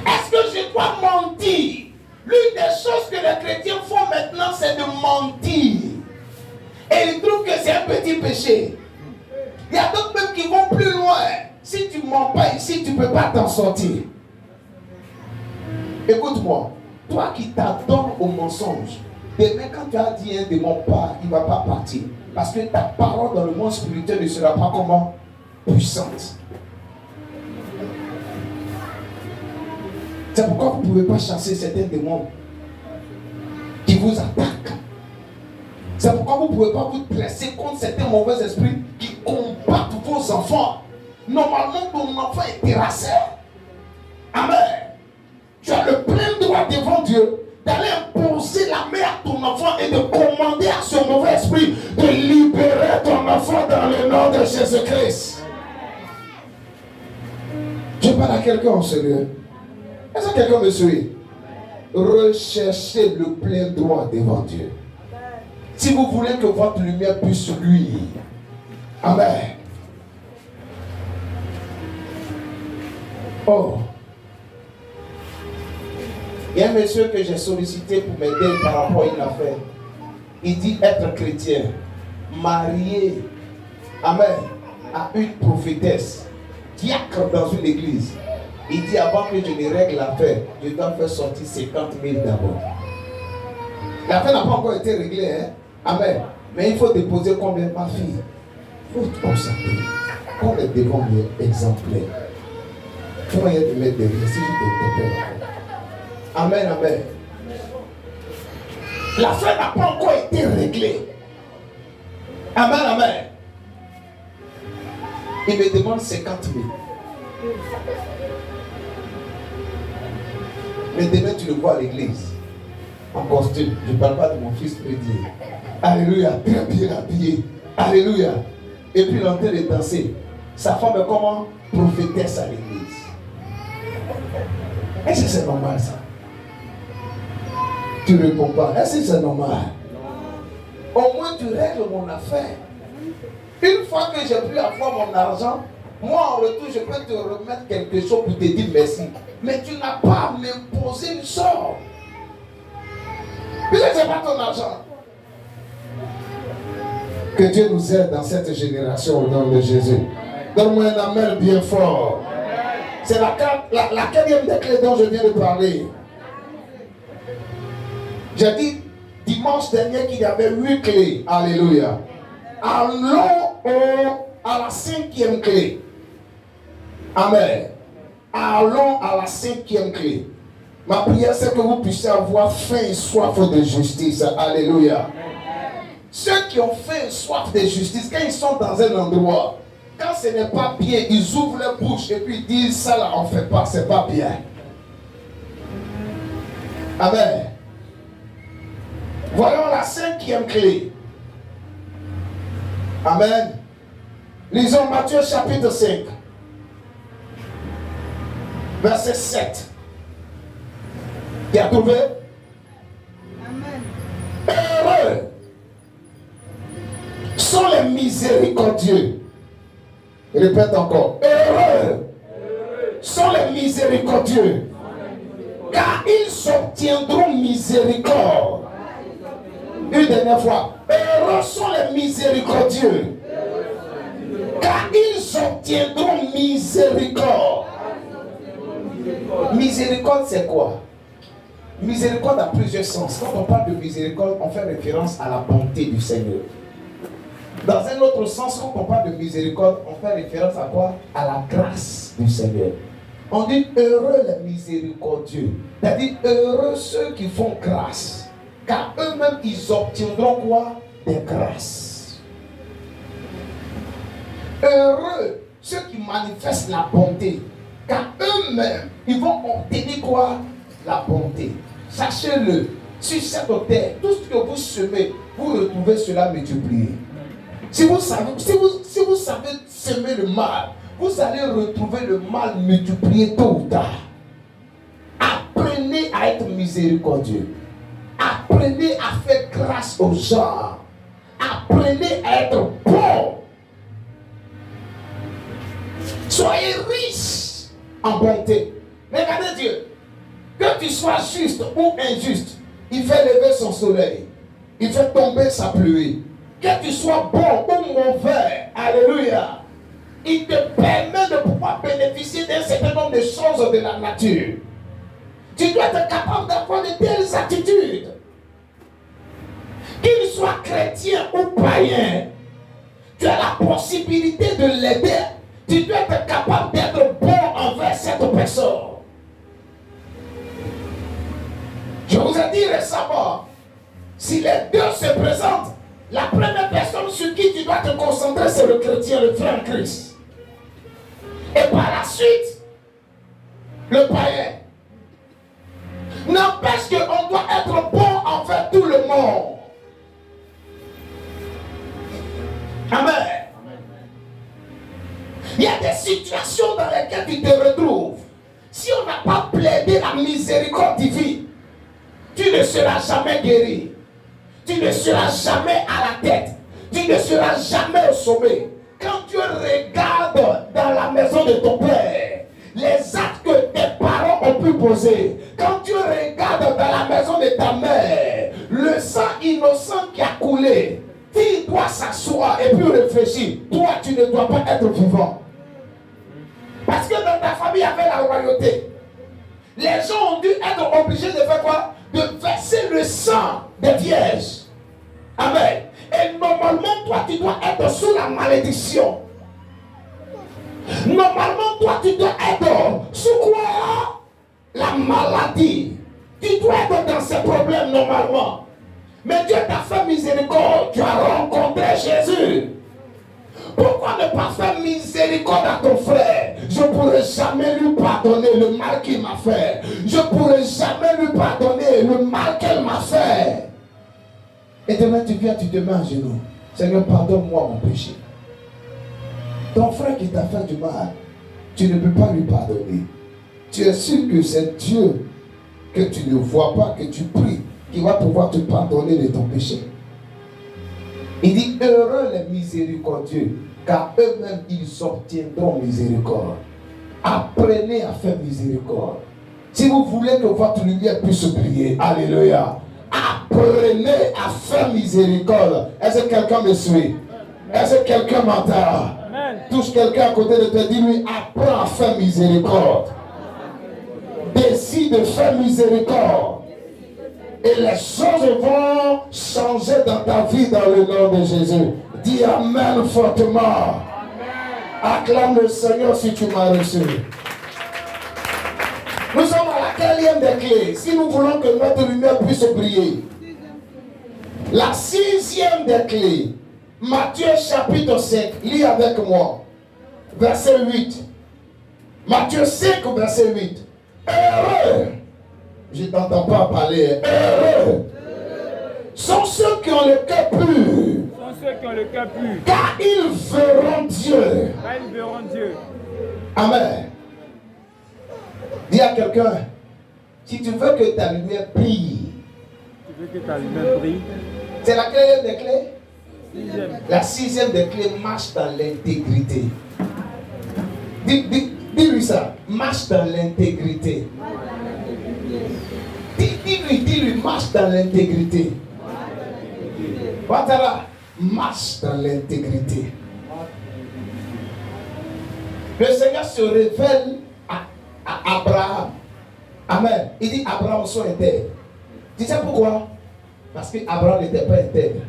Est-ce que je dois mentir? L'une des choses que les chrétiens font maintenant, c'est de mentir. Et ils trouvent que c'est un petit péché. Il y a d'autres même qui vont plus loin. Si tu ne mens pas ici, tu ne peux pas t'en sortir. Écoute-moi, toi qui t'adonnes au mensonge, demain quand tu as dit un démon part, il ne va pas partir. Parce que ta parole dans le monde spirituel ne sera pas comment? Puissante. C'est pourquoi vous ne pouvez pas chasser certains démons qui vous attaquent. C'est pourquoi vous ne pouvez pas vous dresser contre certains mauvais esprits qui combattent vos enfants. Normalement, ton enfant est terrassé. Amen. Tu as le plein droit devant Dieu d'aller imposer la main à ton enfant et de commander à ce mauvais esprit de libérer ton enfant dans le nom de Jésus-Christ. Je parle à quelqu'un en sérieux. Est-ce que quelqu'un me suit? Recherchez le plein droit devant Dieu. Si vous voulez que votre lumière puisse luire. Amen. Oh, Il y a un monsieur que j'ai sollicité pour m'aider par rapport à une affaire. Il dit être chrétien, marié, amen, à une prophétesse, diacre dans une église. Il dit avant que je ne règle l'affaire, je dois faire sortir 50 000 d'abord. L'affaire n'a pas encore été réglée, hein? Amen. Mais il faut déposer combien, ma fille? Il faut te concentrer. On est devant les exemplaires. Comment il y a de mettre derrière si je te là? Amen, amen. L'affaire n'a pas encore été réglée. Amen, amen. Il me demande 50 000. Mais demain, tu le vois à l'église. En costume. Je ne parle pas de mon fils prédié. Alléluia. Très bien habillé. Alléluia. Et puis il est en train de danser. Sa femme est comment? Prophétesse à l'église. Est-ce que c'est normal ça? Tu ne réponds pas. Est-ce que c'est normal? Au moins tu règles mon affaire. Une fois que j'ai pu avoir mon argent, moi en retour je peux te remettre quelque chose pour te dire merci. Mais tu n'as pas à m'imposer une somme. Puisque ce n'est pas ton argent. Que Dieu nous aide dans cette génération au nom de Jésus. Donne-moi un amen bien fort. C'est la quatrième des clés dont je viens de parler. J'ai dit dimanche dernier qu'il y avait 8 clés. Alléluia. Allons à la 5e clé. Amen. Allons à la 5e clé. Ma prière, c'est que vous puissiez avoir faim et soif de justice. Alléluia. Ceux qui ont faim et soif de justice, quand ils sont dans un endroit, quand ce n'est pas bien, ils ouvrent leur bouche et puis ils disent ça là, on ne fait pas, c'est pas bien. Amen. Voyons la 5e clé. Amen. Lisons Matthieu chapitre 5. Verset 7. Tu as trouvé? Amen. Heureux sont les miséricordieux. Répète encore. Heureux sont les miséricordieux, car ils obtiendront miséricorde. Une dernière fois. Heureux sont les miséricordieux, car ils obtiendront miséricorde. Miséricorde, c'est quoi? Miséricorde a plusieurs sens. Quand on parle de miséricorde, on fait référence à la bonté du Seigneur. Dans un autre sens, quand on parle de miséricorde, on fait référence à quoi? À la grâce du Seigneur. On dit heureux les miséricordieux. C'est-à-dire heureux ceux qui font grâce. Car eux-mêmes, ils obtiendront quoi? Des grâces. Heureux ceux qui manifestent la bonté. Car eux-mêmes, ils vont obtenir quoi? La bonté. Sachez-le, sur cette terre, tout ce que vous semez, vous retrouvez cela multiplié. Si vous savez semer le mal, vous allez retrouver le mal multiplié tôt ou tard. Apprenez à être miséricordieux. Apprenez à faire grâce aux gens. Apprenez à être bon. Soyez riches en bonté. Regardez Dieu. Que tu sois juste ou injuste, il fait lever son soleil. Il fait tomber sa pluie. Que tu sois bon ou mauvais, alléluia, il te permet de pouvoir bénéficier d'un certain nombre de choses de la nature. Tu dois être capable d'avoir de telles attitudes. Qu'il soit chrétien ou païen, tu as la possibilité de l'aider. Tu dois être capable d'être bon envers cette personne. Je vous ai dit récemment, si les deux se présentent, la première personne sur qui tu dois te concentrer, c'est le chrétien, le frère Christ. Et par la suite, le païen. N'empêche qu'on doit être bon envers tout le monde. Amen. Il y a des situations dans lesquelles tu te retrouves. Si on n'a pas plaidé la miséricorde divine, tu ne seras jamais guéri. Tu ne seras jamais à la tête. Tu ne seras jamais au sommet. Quand tu regardes dans la maison de ton père, les actes que tes parents ont pu poser, quand tu regardes dans la maison de ta mère, le sang innocent qui a coulé, tu dois s'asseoir et puis réfléchir. Toi, tu ne dois pas être vivant. Parce que dans ta famille, il y avait la royauté. Les gens ont dû être obligés de faire quoi? De verser le sang des vierges. Amen. Et normalement, toi, tu dois être sous la malédiction. Normalement, toi, tu dois être sous quoi? La maladie. Tu dois être dans ces problèmes normalement. Mais Dieu t'a fait miséricorde. Tu as rencontré Jésus. Pourquoi ne pas faire miséricorde à ton frère? Je ne pourrai jamais lui pardonner le mal qu'il m'a fait. Je ne pourrai jamais lui pardonner le mal qu'elle m'a fait. Et demain tu viens, tu te mets à genoux. Seigneur, pardonne-moi mon péché. Ton frère qui t'a fait du mal, tu ne peux pas lui pardonner. Tu es sûr que c'est Dieu que tu ne vois pas, que tu pries, qui va pouvoir te pardonner de ton péché. Il dit, heureux les miséricordieux, car eux-mêmes ils obtiendront miséricorde. Apprenez à faire miséricorde. Si vous voulez que votre lumière puisse briller, alléluia, apprenez à faire miséricorde. Est-ce que quelqu'un me suit? Est-ce que quelqu'un m'entend? Touche quelqu'un à côté de toi, dis-lui, apprends à faire miséricorde. Décide de faire miséricorde. Et les choses vont changer dans ta vie dans le nom de Jésus. Dis Amen fortement. Amen. Acclame le Seigneur si tu m'as reçu. Nous sommes à la 4e des clés. Si nous voulons que notre lumière puisse briller. La 6e des clés. Matthieu chapitre 5. Lis avec moi. Verset 8. Matthieu 5 verset 8. Heureux. Je ne t'entends pas parler. Heureux sont ceux qui ont le cœur pur. Sont ceux qui ont le cœur pur. Car ils verront Dieu. Car ils verront Dieu. Amen. Dis à quelqu'un, si tu veux que ta lumière brille. Tu veux que ta lumière brille. C'est la 4e des clés. 6e. La 6e des clés marche dans l'intégrité. Dis-lui ça. Marche dans l'intégrité. Dis-lui, marche dans l'intégrité. Voilà, marche dans l'intégrité. Le Seigneur se révèle à Abraham. Amen. Il dit Abraham, sois intègre. Tu sais pourquoi? Parce qu'Abraham n'était pas intègre.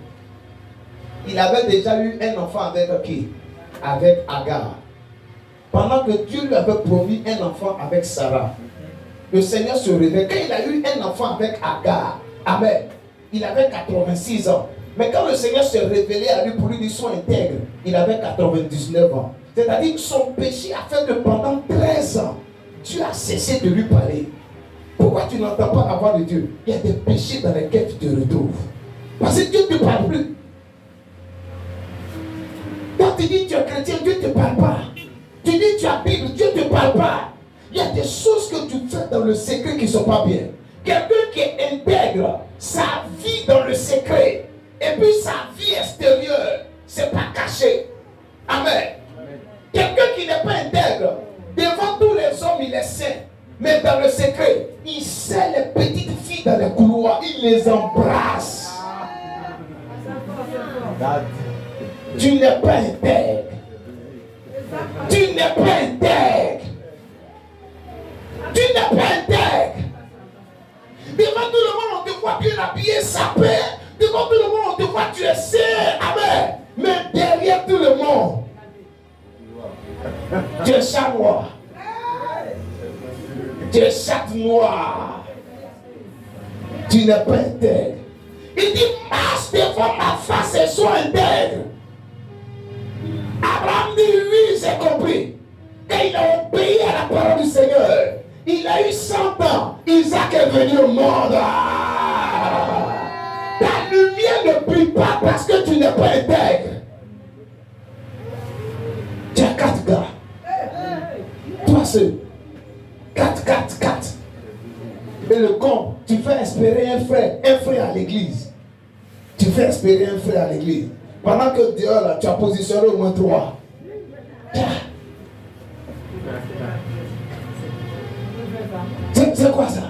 Il avait déjà eu un enfant avec qui? Avec Agar. Pendant que Dieu lui avait promis un enfant avec Sarah. Le Seigneur se révèle. Quand il a eu un enfant avec Agar, amen, il avait 86 ans. Mais quand le Seigneur se révélait à lui pour lui dire sois intègre, il avait 99 ans. C'est-à-dire que son péché a fait que pendant 13 ans, Dieu a cessé de lui parler. Pourquoi tu n'entends pas la voix de Dieu? Il y a des péchés dans lesquels tu te retrouves. Parce que Dieu ne te parle plus. Quand tu dis tu es chrétien, Dieu ne te parle pas. Tu dis tu as Bible, Dieu ne te parle pas. Il y a des choses que tu fais dans le secret qui ne sont pas bien. Quelqu'un qui est intègre, sa vie dans le secret, et puis sa vie extérieure, c'est pas caché. Amen. Quelqu'un qui n'est pas intègre, devant tous les hommes, il est saint. Mais dans le secret, il sait les petites filles dans les couloirs, il les embrasse. Tu n'es pas intègre. Tu n'es pas intègre. Tu n'es pas intègre. Devant tout le monde, on te voit bien habillé, sapé. Devant tout le monde, on te voit, tu es saint. Amen. Mais derrière tout le monde, tu es chat noir. Tu es chatte noire. Tu n'es pas intègre. Il dit, marche devant ma face et sois intègre. Abraham dit, oui, j'ai compris. Quand il a obéi à la parole du Seigneur, il a eu 100 ans. Isaac est venu au monde. Ta lumière ne brille pas parce que tu n'es pas intègre. Tu as 4 gars. Toi seul. 4. Et le con, tu fais espérer un frère à l'église. Tu fais espérer un frère à l'église. Pendant que dehors, là, tu as positionné au moins 3. C'est quoi ça?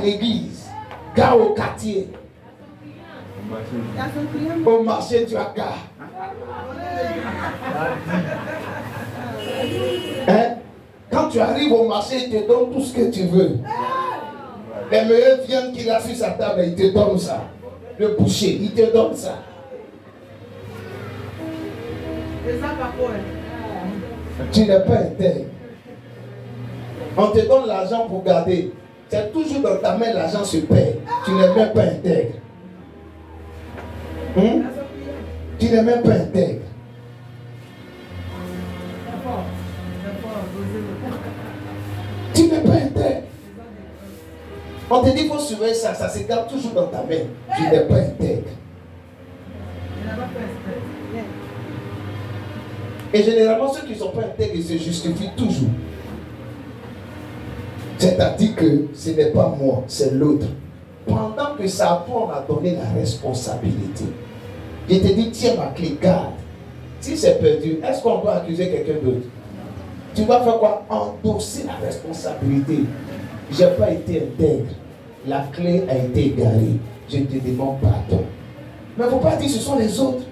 l'église, gars au quartier. Au marché, tu as gars. Hein? Quand tu arrives au marché, il te donne tout ce que tu veux. Les meilleures viandes qu'il a sur sa table, il te donne ça. Le boucher, il te donne ça. Tu n'es pas intègre. On te donne l'argent pour garder. C'est toujours dans ta main, l'argent se paie. Tu n'es même pas intègre. Tu n'es même pas intègre. Tu n'es pas intègre. On te dit qu'il faut surveiller ça, ça se garde toujours dans ta main. Tu n'es pas intègre. Et généralement, ceux qui ne sont pas intègres, ils se justifient toujours. C'est-à-dire que ce n'est pas moi, c'est l'autre. Pendant que ça on a donné la responsabilité. Je te dis, tiens ma clé, garde. Si c'est perdu, est-ce qu'on doit accuser quelqu'un d'autre? Tu dois faire quoi? Endosser la responsabilité. Je n'ai pas été intègre. La clé a été égarée. Je te demande pardon. Mais il ne faut pas dire que ce sont les autres.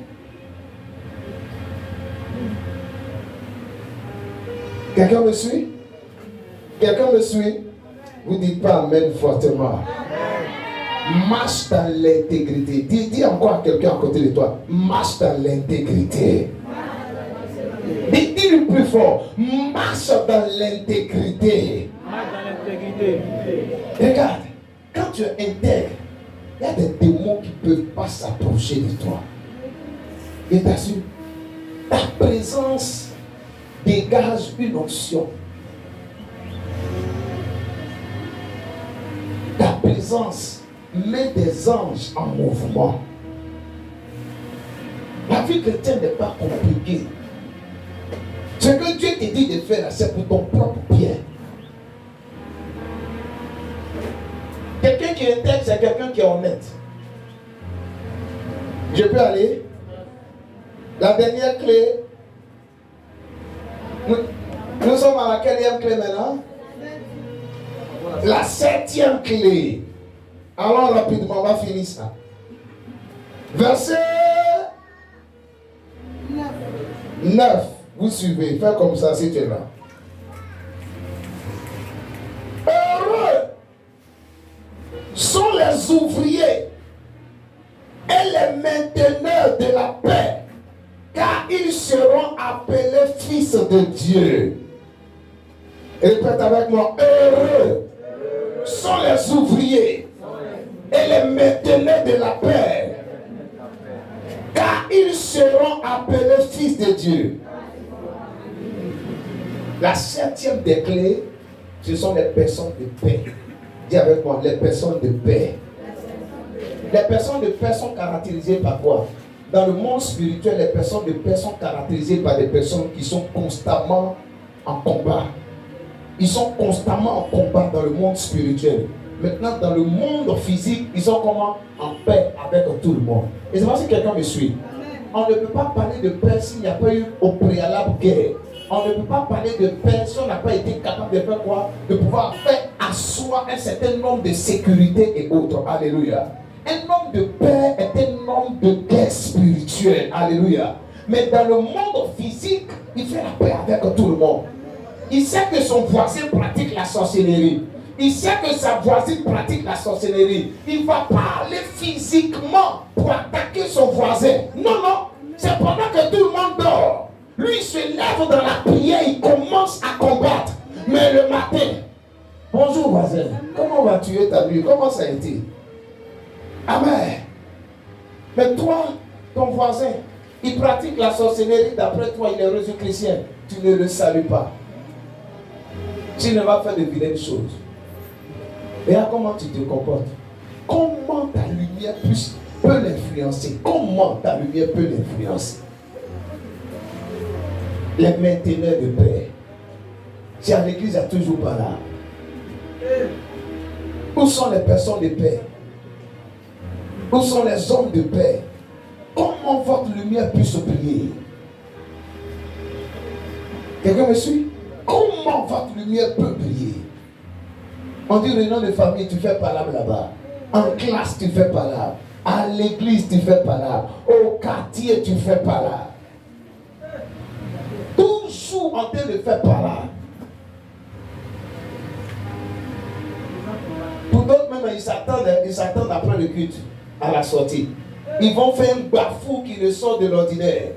Quelqu'un me suit? Quelqu'un me suit? Vous dites pas amen fortement. Marche dans l'intégrité. Dis encore à quelqu'un à côté de toi. Marche dans l'intégrité. Dis-le plus fort. Marche dans l'intégrité. Marche dans l'intégrité. Regarde, quand tu es intègre, il y a des démons qui ne peuvent pas s'approcher de toi. Et t'assure, ta présence dégage une onction. Ta présence met des anges en mouvement. La vie chrétienne n'est pas compliquée. Ce que Dieu te dit de faire, c'est pour ton propre bien. Quelqu'un qui est intègre, c'est quelqu'un qui est honnête. Je peux aller? La dernière clé. Nous sommes à la quatrième clé maintenant? La 7e clé. Allons rapidement, on va finir ça. Verset 9. Vous suivez, faites comme ça si tu es là. Heureux sont les ouvriers et les mainteneurs de la paix, car ils seront appelés fils de Dieu. Répète avec moi, heureux sont les ouvriers et les mainteneurs de la paix, car ils seront appelés fils de Dieu. La 7e des clés, ce sont les personnes de paix. Dis avec moi, les personnes de paix. Les personnes de paix sont caractérisées par quoi? Dans le monde spirituel, les personnes de paix sont caractérisées par des personnes qui sont constamment en combat. Ils sont constamment en combat dans le monde spirituel. Maintenant, dans le monde physique, ils sont comment? En paix avec tout le monde. Et c'est parce que quelqu'un me suit. On ne peut pas parler de paix s'il n'y a pas eu au préalable guerre. On ne peut pas parler de paix si on n'a pas été capable de faire quoi? De pouvoir faire asseoir un certain nombre de sécurité et autres. Alléluia. Un homme de paix est un homme de guerre spirituelle. Alléluia. Mais dans le monde physique, il fait la paix avec tout le monde. Il sait que son voisin pratique la sorcellerie. Il sait que sa voisine pratique la sorcellerie. Il va parler physiquement pour attaquer son voisin. Non, non. C'est pendant que tout le monde dort. Lui, il se lève dans la prière, il commence à combattre. Mais le matin, bonjour voisin, comment vas-tu ta nuit? Comment ça a été? Amen. Mais toi, ton voisin, il pratique la sorcellerie, d'après toi, il est reçu chrétien. Tu ne le salues pas. Tu ne vas faire de vilaines choses. Et là, comment tu te comportes? Comment ta lumière peut l'influencer? Comment ta lumière peut l'influencer? Les mainteneurs de paix. Si à l'église, il n'y a toujours pas là. Où sont les personnes de paix? Où sont les hommes de paix? Comment votre lumière puisse briller? Quelqu'un me suit? Comment votre lumière peut briller? On dit réunion de famille, tu fais palabre là-bas. En classe, tu fais palabre. À l'église, tu fais palabre. Au quartier, tu fais palabre. Toujours en train de faire palabre. Pour d'autres même, ils s'attendent après le culte, à la sortie. Ils vont faire un bafou qui le sort de l'ordinaire.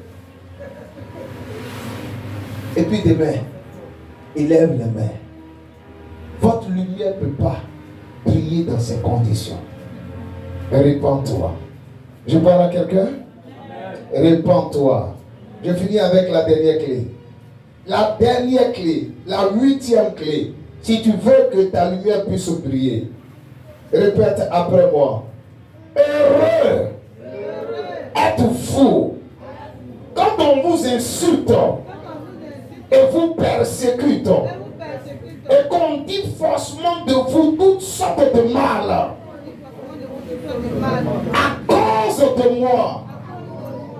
Et puis demain, ils lèvent les mains. Votre lumière ne peut pas briller dans ces conditions. Répands-toi. Je parle à quelqu'un? Répands-toi. Je finis avec la dernière clé. La dernière clé, la 8e clé. Si tu veux que ta lumière puisse briller, répète après moi. Heureux. Êtes-vous quand on vous insulte et vous persécute et qu'on dit forcément de vous toutes sortes de mal à cause de moi,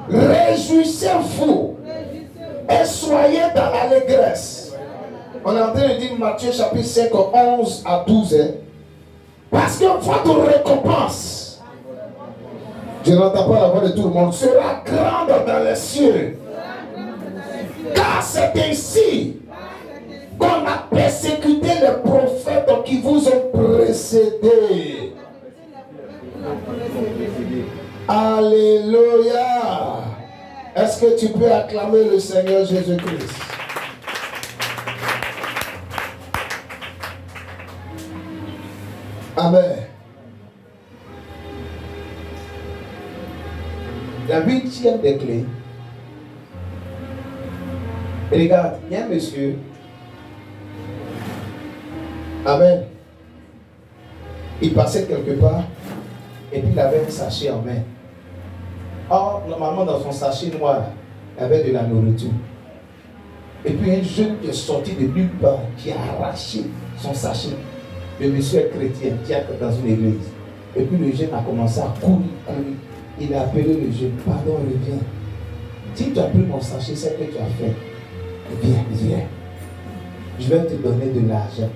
réjouissez-vous et soyez dans l'allégresse. On est en train de dire Matthieu chapitre 5, 11 à 12. Parce que votre récompense, je n'entends pas la voix de tout le monde, sera grande dans les cieux. Car c'est ainsi qu'on a persécuté les prophètes qui vous ont précédés. Alléluia. Est-ce que tu peux acclamer le Seigneur Jésus-Christ? Amen. La 8e des clés. Regarde, il y a un monsieur. Amen. Il passait quelque part et puis il avait un sachet en main. Or, normalement, dans son sachet noir, il y avait de la nourriture. Et puis un jeune qui est sorti de nulle part, qui a arraché son sachet. Le monsieur est chrétien, diacre dans une église. Et puis le jeune a commencé à courir. Il a appelé le jeune, pardon, reviens. Si tu as pris mon sachet, c'est ce que tu as fait. Viens. Je vais te donner de l'argent.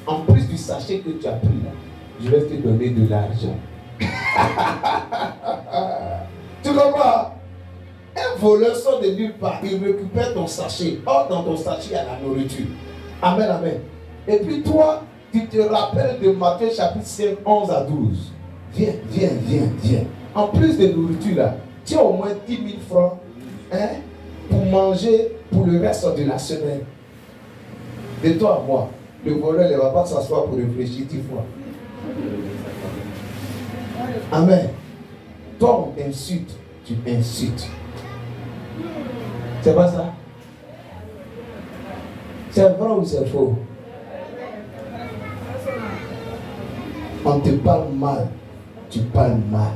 En plus du sachet que tu as pris là, je vais te donner de l'argent. Tu comprends? Un voleur sort de nulle part, il récupère ton sachet. Or, dans ton sachet, il y a la nourriture. Amen, amen. Et puis toi, tu te rappelles de Matthieu chapitre 5, 11 à 12. Viens. En plus de nourriture là, tu as au moins 10 000 francs pour manger pour le reste de la semaine. De toi à moi, le voleur ne va pas s'asseoir pour réfléchir 10 fois. Amen. Toi, on t'insulte, tu insultes. C'est pas ça? C'est vrai ou c'est faux? On te parle mal, tu parles mal.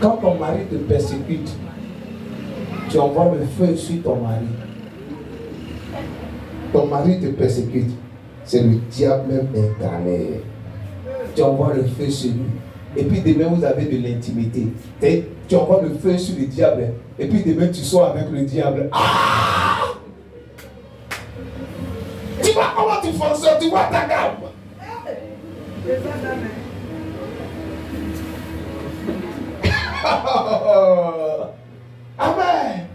Quand ton mari te persécute, tu envoies le feu sur ton mari. Ton mari te persécute, c'est le diable même incarné. Tu envoies le feu sur lui. Et puis demain, vous avez de l'intimité. Tu envoies le feu sur le diable. Et puis demain, tu sors avec le diable. Ah! Tu vois comment tu fonctionnes, tu vois ta gamme. Amen.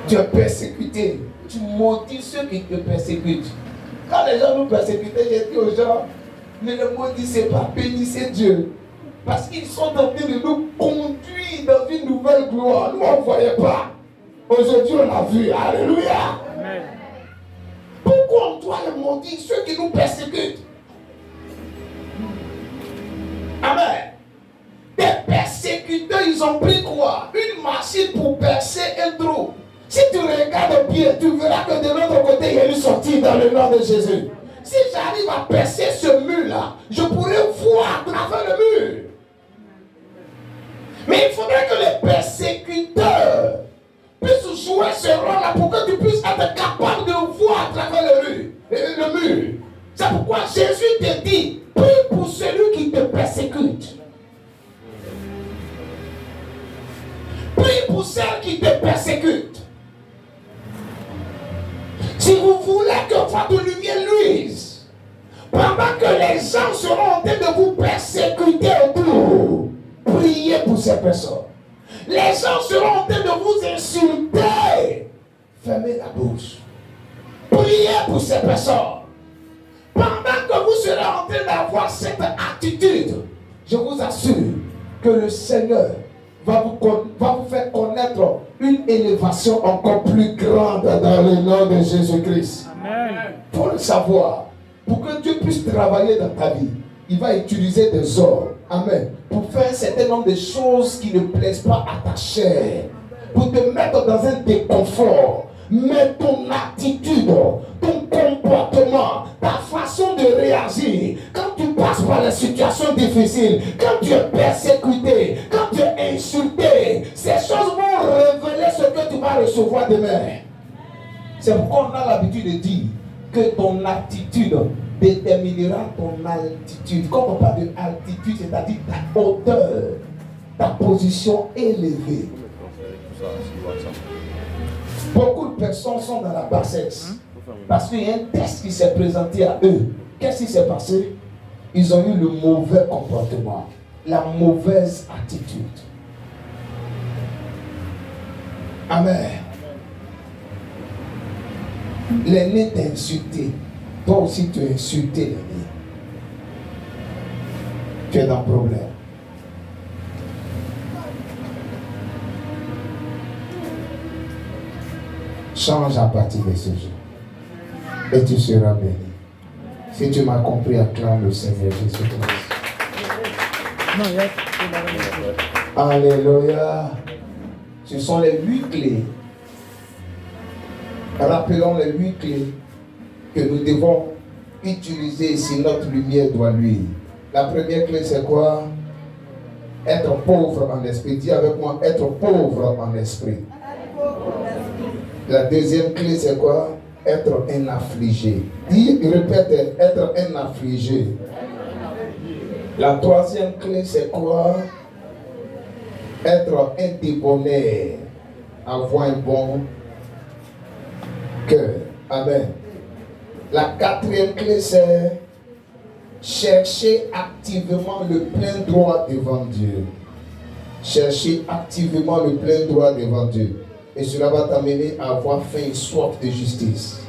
Tu es persécuté. Tu maudis ceux qui te persécutent. Quand les gens nous persécutaient, j'ai dit aux gens, ne le maudissez pas, bénissez Dieu. Parce qu'ils sont en train de nous conduire dans une nouvelle gloire. Nous, on ne voyait pas. Aujourd'hui, on a vu. Alléluia. Amen. Pourquoi on doit les maudire, ceux qui nous persécutent? Amen. Des persécuteurs, ils ont pris quoi? Une machine pour percer un trou. Si tu regardes bien, tu verras que de l'autre côté, il y a une sortie dans le nom de Jésus. Si j'arrive à percer ce mur-là, je pourrais voir à travers le mur. Mais il faudrait que les persécuteurs puissent jouer ce rôle-là pour que tu puisses être capable de voir à travers le mur. C'est pourquoi Jésus te dit, prie pour celui qui te persécute. Prie pour celle qui te persécute. personnes. Les gens seront en train de vous insulter. Fermez la bouche. Priez pour ces personnes. Pendant que vous serez en train d'avoir cette attitude, je vous assure que le Seigneur va vous faire connaître une élévation encore plus grande dans le nom de Jésus-Christ. Amen. Pour le savoir, pour que Dieu puisse travailler dans ta vie, il va utiliser des hommes, amen, pour faire un certain nombre de choses qui ne plaisent pas à ta chair, pour te mettre dans un déconfort. Mais ton attitude, ton comportement, ta façon de réagir, quand tu passes par les situations difficiles, quand tu es persécuté, quand tu es insulté, ces choses vont révéler ce que tu vas recevoir demain. C'est pourquoi on a l'habitude de dire que ton attitude déterminera ton altitude. Quand on parle de altitude, c'est-à-dire ta hauteur, ta position élevée. Beaucoup de personnes sont dans la bassesse parce qu'il y a un test qui s'est présenté à eux. Qu'est-ce qui s'est passé? Ils ont eu le mauvais comportement, la mauvaise attitude. Amen. L'aîné t'a insulté. Toi aussi tu as insulté l'aîné. Tu es dans le problème. Change à partir de ce jour. Et tu seras béni. Si tu m'as compris, acclame le Seigneur Jésus-Christ. Alléluia. Ce sont les 8 clés. Rappelons les 8 clés que nous devons utiliser si notre lumière doit luire. La première clé, c'est quoi? Être pauvre en esprit. Dis avec moi, être pauvre en esprit. La deuxième clé, c'est quoi? Être un affligé. Dis, répète, être un affligé. La troisième clé, c'est quoi? Être un débonnaire. Avoir un bon cœur. Amen. La quatrième clé, c'est chercher activement le plein droit devant Dieu. Chercher activement le plein droit devant Dieu. Et cela va t'amener à avoir faim et soif de justice.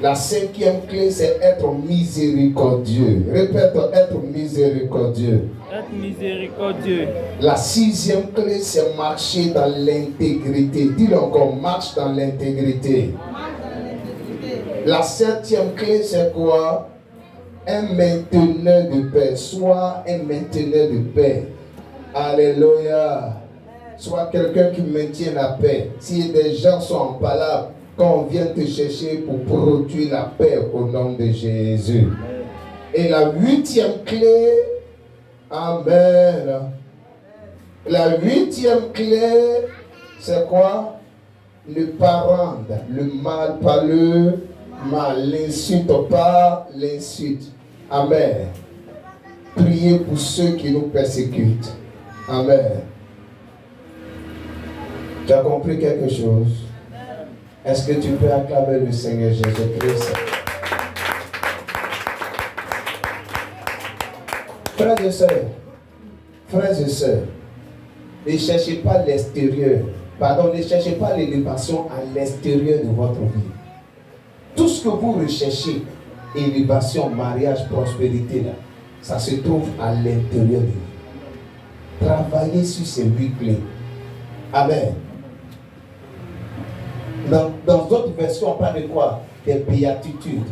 La cinquième clé, c'est être miséricordieux. Répète, être miséricordieux. Être miséricordieux. La sixième clé, c'est marcher dans l'intégrité. Dis-le encore, marche dans l'intégrité. La septième clé, c'est quoi? Un mainteneur de paix. Sois un mainteneur de paix. Alléluia. Sois quelqu'un qui maintient la paix. Si des gens sont en palabre, quand on vient te chercher pour produire la paix au nom de Jésus. Et la huitième clé, amen. La huitième clé, c'est quoi? Ne pas rendre le mal par le mal, l'insulte par l'insulte. Amen. Priez pour ceux qui nous persécutent. Amen. Tu as compris quelque chose? Est-ce que tu peux acclamer le Seigneur Jésus-Christ? Frères et sœurs, ne cherchez pas l'extérieur. Pardon, ne cherchez pas l'élévation à l'extérieur de votre vie. Tout ce que vous recherchez, élévation, mariage, prospérité, là, ça se trouve à l'intérieur de vous. Travaillez sur ces 8 clés. Amen. Dans d'autres versions, on parle de quoi? Des béatitudes.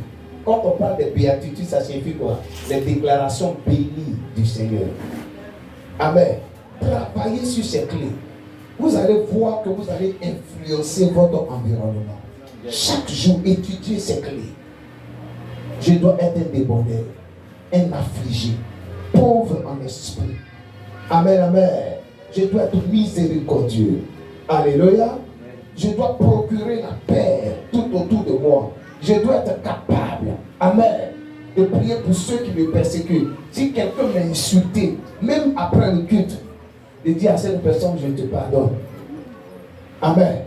Quand on parle des béatitudes, ça signifie quoi? Les déclarations bénies du Seigneur. Amen. Travaillez sur ces clés. Vous allez voir que vous allez influencer votre environnement. Chaque jour, étudiez ces clés. Je dois être un débonnaire, un affligé, pauvre en esprit. Amen, amen. Je dois être miséricordieux. Alléluia. Je dois procurer la paix tout autour de moi. Je dois être capable, amen, de prier pour ceux qui me persécutent. Si quelqu'un m'a insulté, même après le culte, de dire à cette personne, je te pardonne. Amen.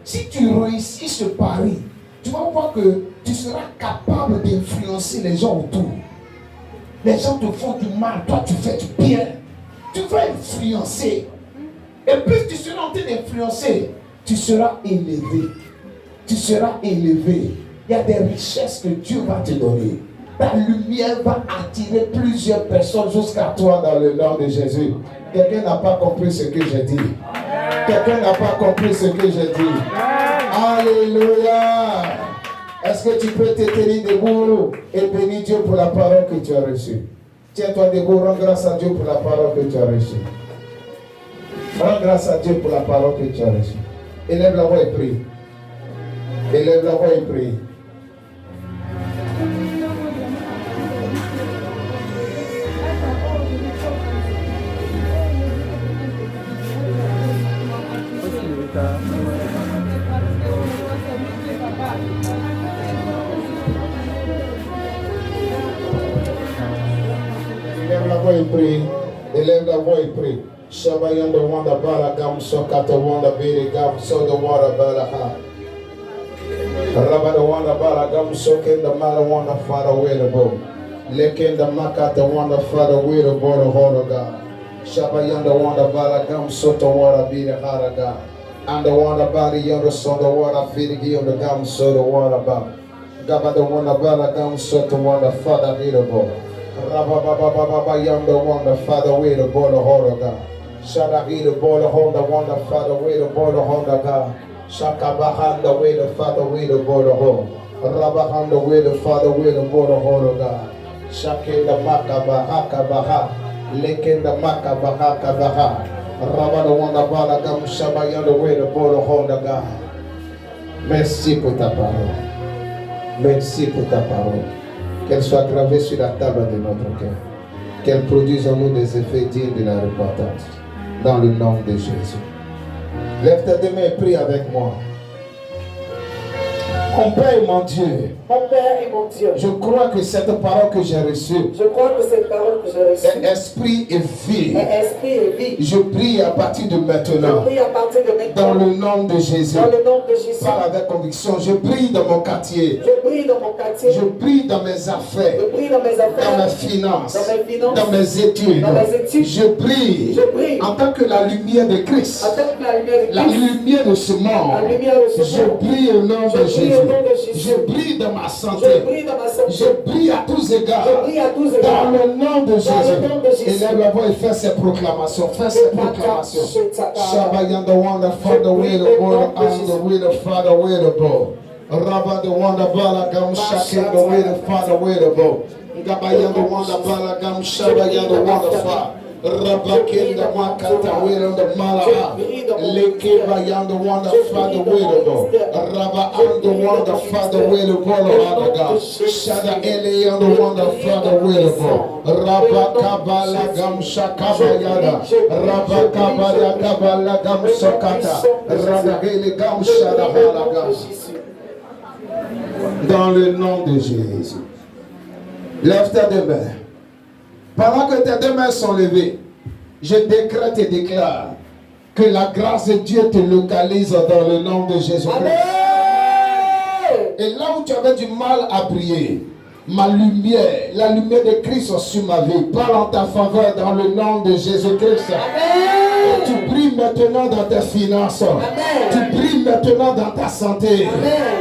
Si tu réussis ce pari, tu vas voir que tu seras capable d'influencer les gens autour. Les gens te font du mal, toi tu fais du bien. Tu vas influencer. Et plus tu seras en train d'influencer, tu seras élevé. Tu seras élevé. Il y a des richesses que Dieu va te donner. Ta lumière va attirer plusieurs personnes jusqu'à toi dans le nom de Jésus. Quelqu'un n'a pas compris ce que j'ai dit. Quelqu'un n'a pas compris ce que j'ai dit. Alléluia. Est-ce que tu peux te tenir debout et bénir Dieu pour la parole que tu as reçue? Tiens-toi debout, rends grâce à Dieu pour la parole que tu as reçue. Rends grâce à Dieu pour la parole que tu as reçue. Élève la voix et prie. Élève la voix et prie. Élève la voix et prie. Élève la voix et prie. Shabayan the wanda bala gam so kata wanda bere gam so the water bala ha. Rabba the wanda bala gam so ken the mala wanda father way the bow. Leken the makata wanda father way the border holder God. Shabayan the wanda bala gam so the water bere haraga. And the wanda bala yonder so the water feed the the gam so the water bala. Gaba the wanda bala gam so the wanda father way the bow. Rabba baba baba yonder wanda father way the border holder God. Shadahi the border holder, wonder father way the border holder God. Shakabahan the way the father way the border holder. Rabahan the way the father way the border holder God. Shakin the makabahaka baha. Lekin the makabahaka baha. Rabba the wonder bala gam shabayan the way the border holder God. Merci pour ta parole. Merci pour ta parole. Qu'elle soit gravée sur la table de notre cœur. Qu'elle produise en nous des effets dignes de la repentance. Dans le nom de Jésus. Lève tes mains et prie avec moi. Mon Père et mon Dieu. Mon Père et mon Dieu. Je crois que cette parole que j'ai reçue Je crois que cette parole que j'ai reçue est esprit et vie. est esprit et vie. Je prie à partir de Je maintenant. prie à partir de Dans maintenant. le nom de Jésus. Dans le nom de Jésus. Parle avec conviction. Je prie dans mon quartier. Je prie dans mon quartier. Je prie dans mes affaires. Je prie dans mes Dans affaires. mes finances. Dans mes finances. Dans mes études. Dans mes études. Je prie. Je prie. En tant que la lumière de Christ. En tant que la lumière de La Christ. lumière de ce monde. La lumière de ce Je monde. prie au nom Je de prie Jésus. au nom de Jésus. Je prie dans ma Je santé. prie dans ma santé. Je prie à tous égards. Je prie à tous Dans égards. le nom de Jésus. le nom de Jésus. Élève la voix et fais ces proclamations. Fais ces proclamations. Shabayan the wonder father way the boy and the way the father way the boy. Rabba the wonder bala gam shaking the way the father way the boy. Gabayan the wonder bala gam shabayan the wonder father. Rabba king the makata way the malaha. Leke bayan the wonder father way the boy. Rabba and the wonder father way the boy. Shada ele and the wonder father way the boy. Rabba kabala gam shakabayada. Rabba kabala kabala gam sokata. Rabba ele gam shada halaga. Dans le nom de Jésus. Lève tes deux mains. Pendant que tes deux mains sont levées, je décrète et déclare que la grâce de Dieu te localise dans le nom de Jésus-Christ. Et là où tu avais du mal à prier, ma lumière, la lumière de Christ sur ma vie, parle en ta faveur dans le nom de Jésus-Christ. Et tu brilles maintenant dans tes finances. Tu brilles maintenant dans ta santé.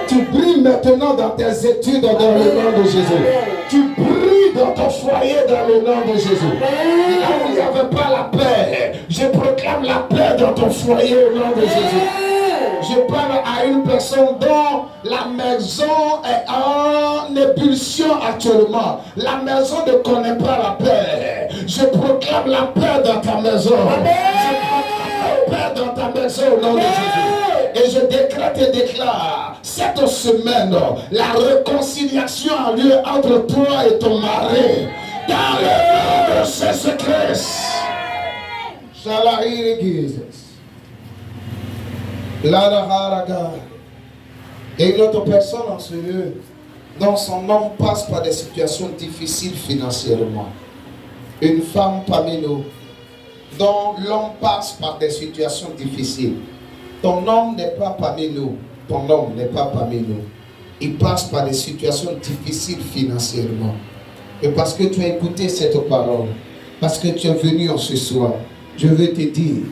Tu brilles maintenant dans tes études dans le nom de Jésus. Tu brilles dans ton foyer dans le nom de Jésus. Là où il n'y avait pas la paix, je proclame la paix dans ton foyer au nom de Jésus. Je parle à une personne dont la maison est en ébullition actuellement. La maison ne connaît pas la paix. Je proclame la paix dans ta maison. Je proclame la paix dans ta maison au nom de Jésus. Et je décrète et déclare cette semaine, la réconciliation a lieu entre toi et ton mari. Dans le nom de Jésus-Christ. Shalai Jesus. Et une autre personne en ce lieu, dont son homme passe par des situations difficiles financièrement. Une femme parmi nous, dont l'homme passe par des situations difficiles. Ton homme n'est pas parmi nous. Ton homme n'est pas parmi nous. Il passe par des situations difficiles financièrement. Et parce que tu as écouté cette parole, parce que tu es venu en ce soir, je veux te dire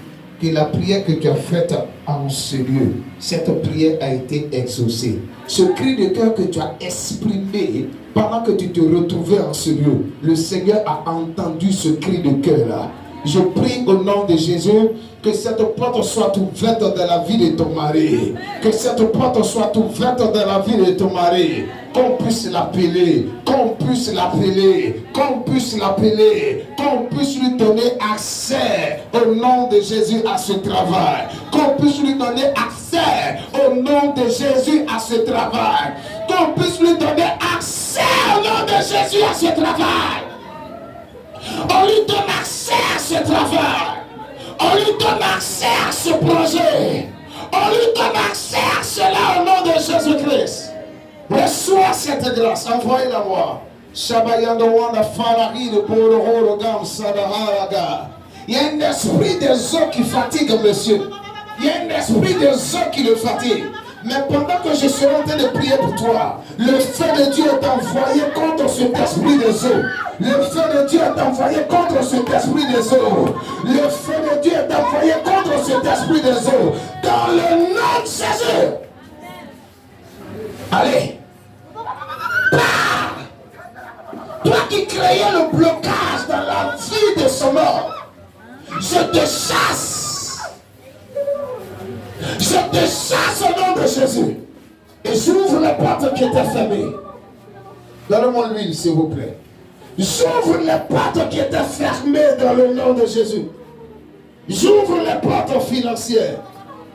que la prière que tu as faite en ce lieu, cette prière a été exaucée. Ce cri de cœur que tu as exprimé pendant que tu te retrouvais en ce lieu, le Seigneur a entendu ce cri de cœur-là. Je prie au nom de Jésus que cette porte soit ouverte dans la vie de ton mari. Que cette porte soit ouverte dans la vie de ton mari. Qu'on puisse l'appeler, qu'on puisse l'appeler, qu'on puisse l'appeler, qu'on puisse lui donner accès au nom de Jésus à ce travail. Qu'on puisse lui donner accès au nom de Jésus à ce travail. Qu'on puisse lui donner accès au nom de Jésus à ce travail. On lui donne accès à ce travail. On lui donne accès à ce projet. On lui donne accès à cela au nom de Jésus-Christ. Reçois cette grâce. Envoyez-la moi. Il y a un esprit des eaux qui fatigue, monsieur. Il y a un esprit des eaux qui le fatigue. Mais pendant que je serai en train de prier pour toi, le feu de Dieu est envoyé contre cet esprit des eaux. Le feu de Dieu est envoyé contre cet esprit des eaux. Le feu de Dieu est envoyé contre cet esprit des eaux. Dans le nom de Jésus. Allez. Pars. Toi qui créais le blocage dans la vie de son homme, je te chasse. Je te chasse au nom de Jésus. Et j'ouvre les portes qui étaient fermées. Donnez-moi l'huile, s'il vous plaît. J'ouvre les portes qui étaient fermées dans le nom de Jésus. J'ouvre les portes financières.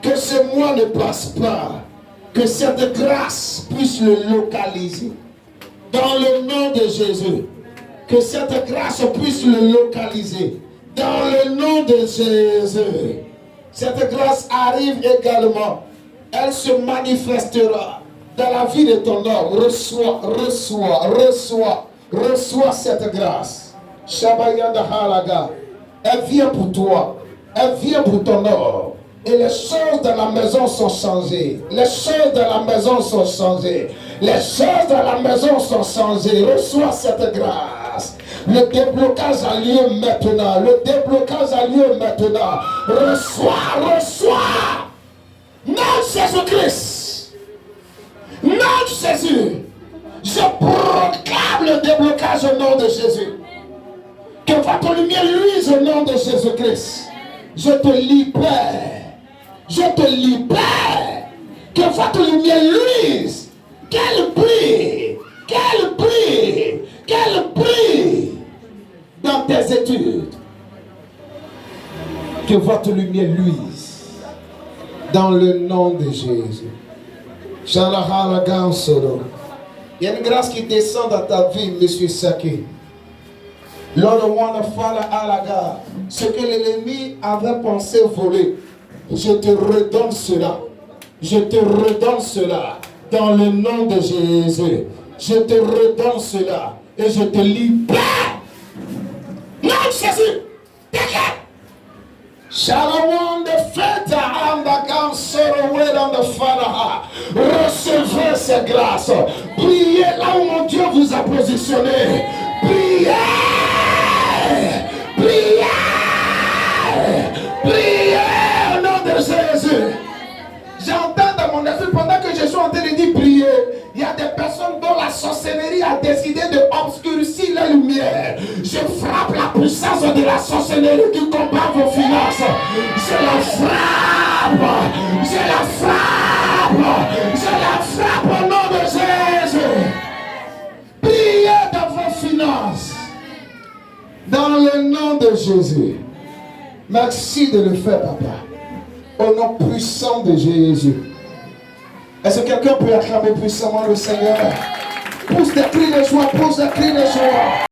Que ce mois ne passe pas. Que cette grâce puisse le localiser. Dans le nom de Jésus. Que cette grâce puisse le localiser. Dans le nom de Jésus. Cette grâce arrive également. Elle se manifestera dans la vie de ton homme. Reçois cette grâce. Shabayanda Halaga. Elle vient pour toi. Elle vient pour ton homme. Et les choses de la maison sont changées. Les choses de la maison sont changées. Les choses de la maison sont changées. Reçois cette grâce. Le déblocage a lieu maintenant. Le déblocage a lieu maintenant. Reçois. Nom de Jésus-Christ. Nom de Jésus. Je proclame le déblocage au nom de Jésus. Que votre lumière luise au nom de Jésus-Christ. Je te libère. Je te libère. Que votre lumière luise. Qu'elle brille. Qu'elle brille. Qu'elle brille dans tes études. Que votre lumière luise dans le nom de Jésus. Il y a une grâce qui descend dans ta vie, monsieur Saki. Ce que l'ennemi avait pensé voler, je te redonne cela. Je te redonne cela dans le nom de Jésus. Je te redonne cela et je te libère. Non, Jésus, dégage. Shalom de fête and the counsel and the Father. Recevez ces grâces. Priez là où mon Dieu vous a positionné. Priez. Priez. Priez au nom de Jésus. J'entends dans mon esprit pendant que je suis en train de dire prier. Il y a des personnes dont la sorcellerie a décidé de obscurcir la lumière. Je frappe la puissance de la sorcellerie qui combat vos finances. Je la frappe. Je la frappe. Je la frappe au nom de Jésus. Priez dans vos finances. Dans le nom de Jésus. Merci de le faire, papa. Au nom puissant de Jésus. Est-ce que quelqu'un peut acclamer puissamment le Seigneur? Pousse des cris de joie, pousse des cris de joie.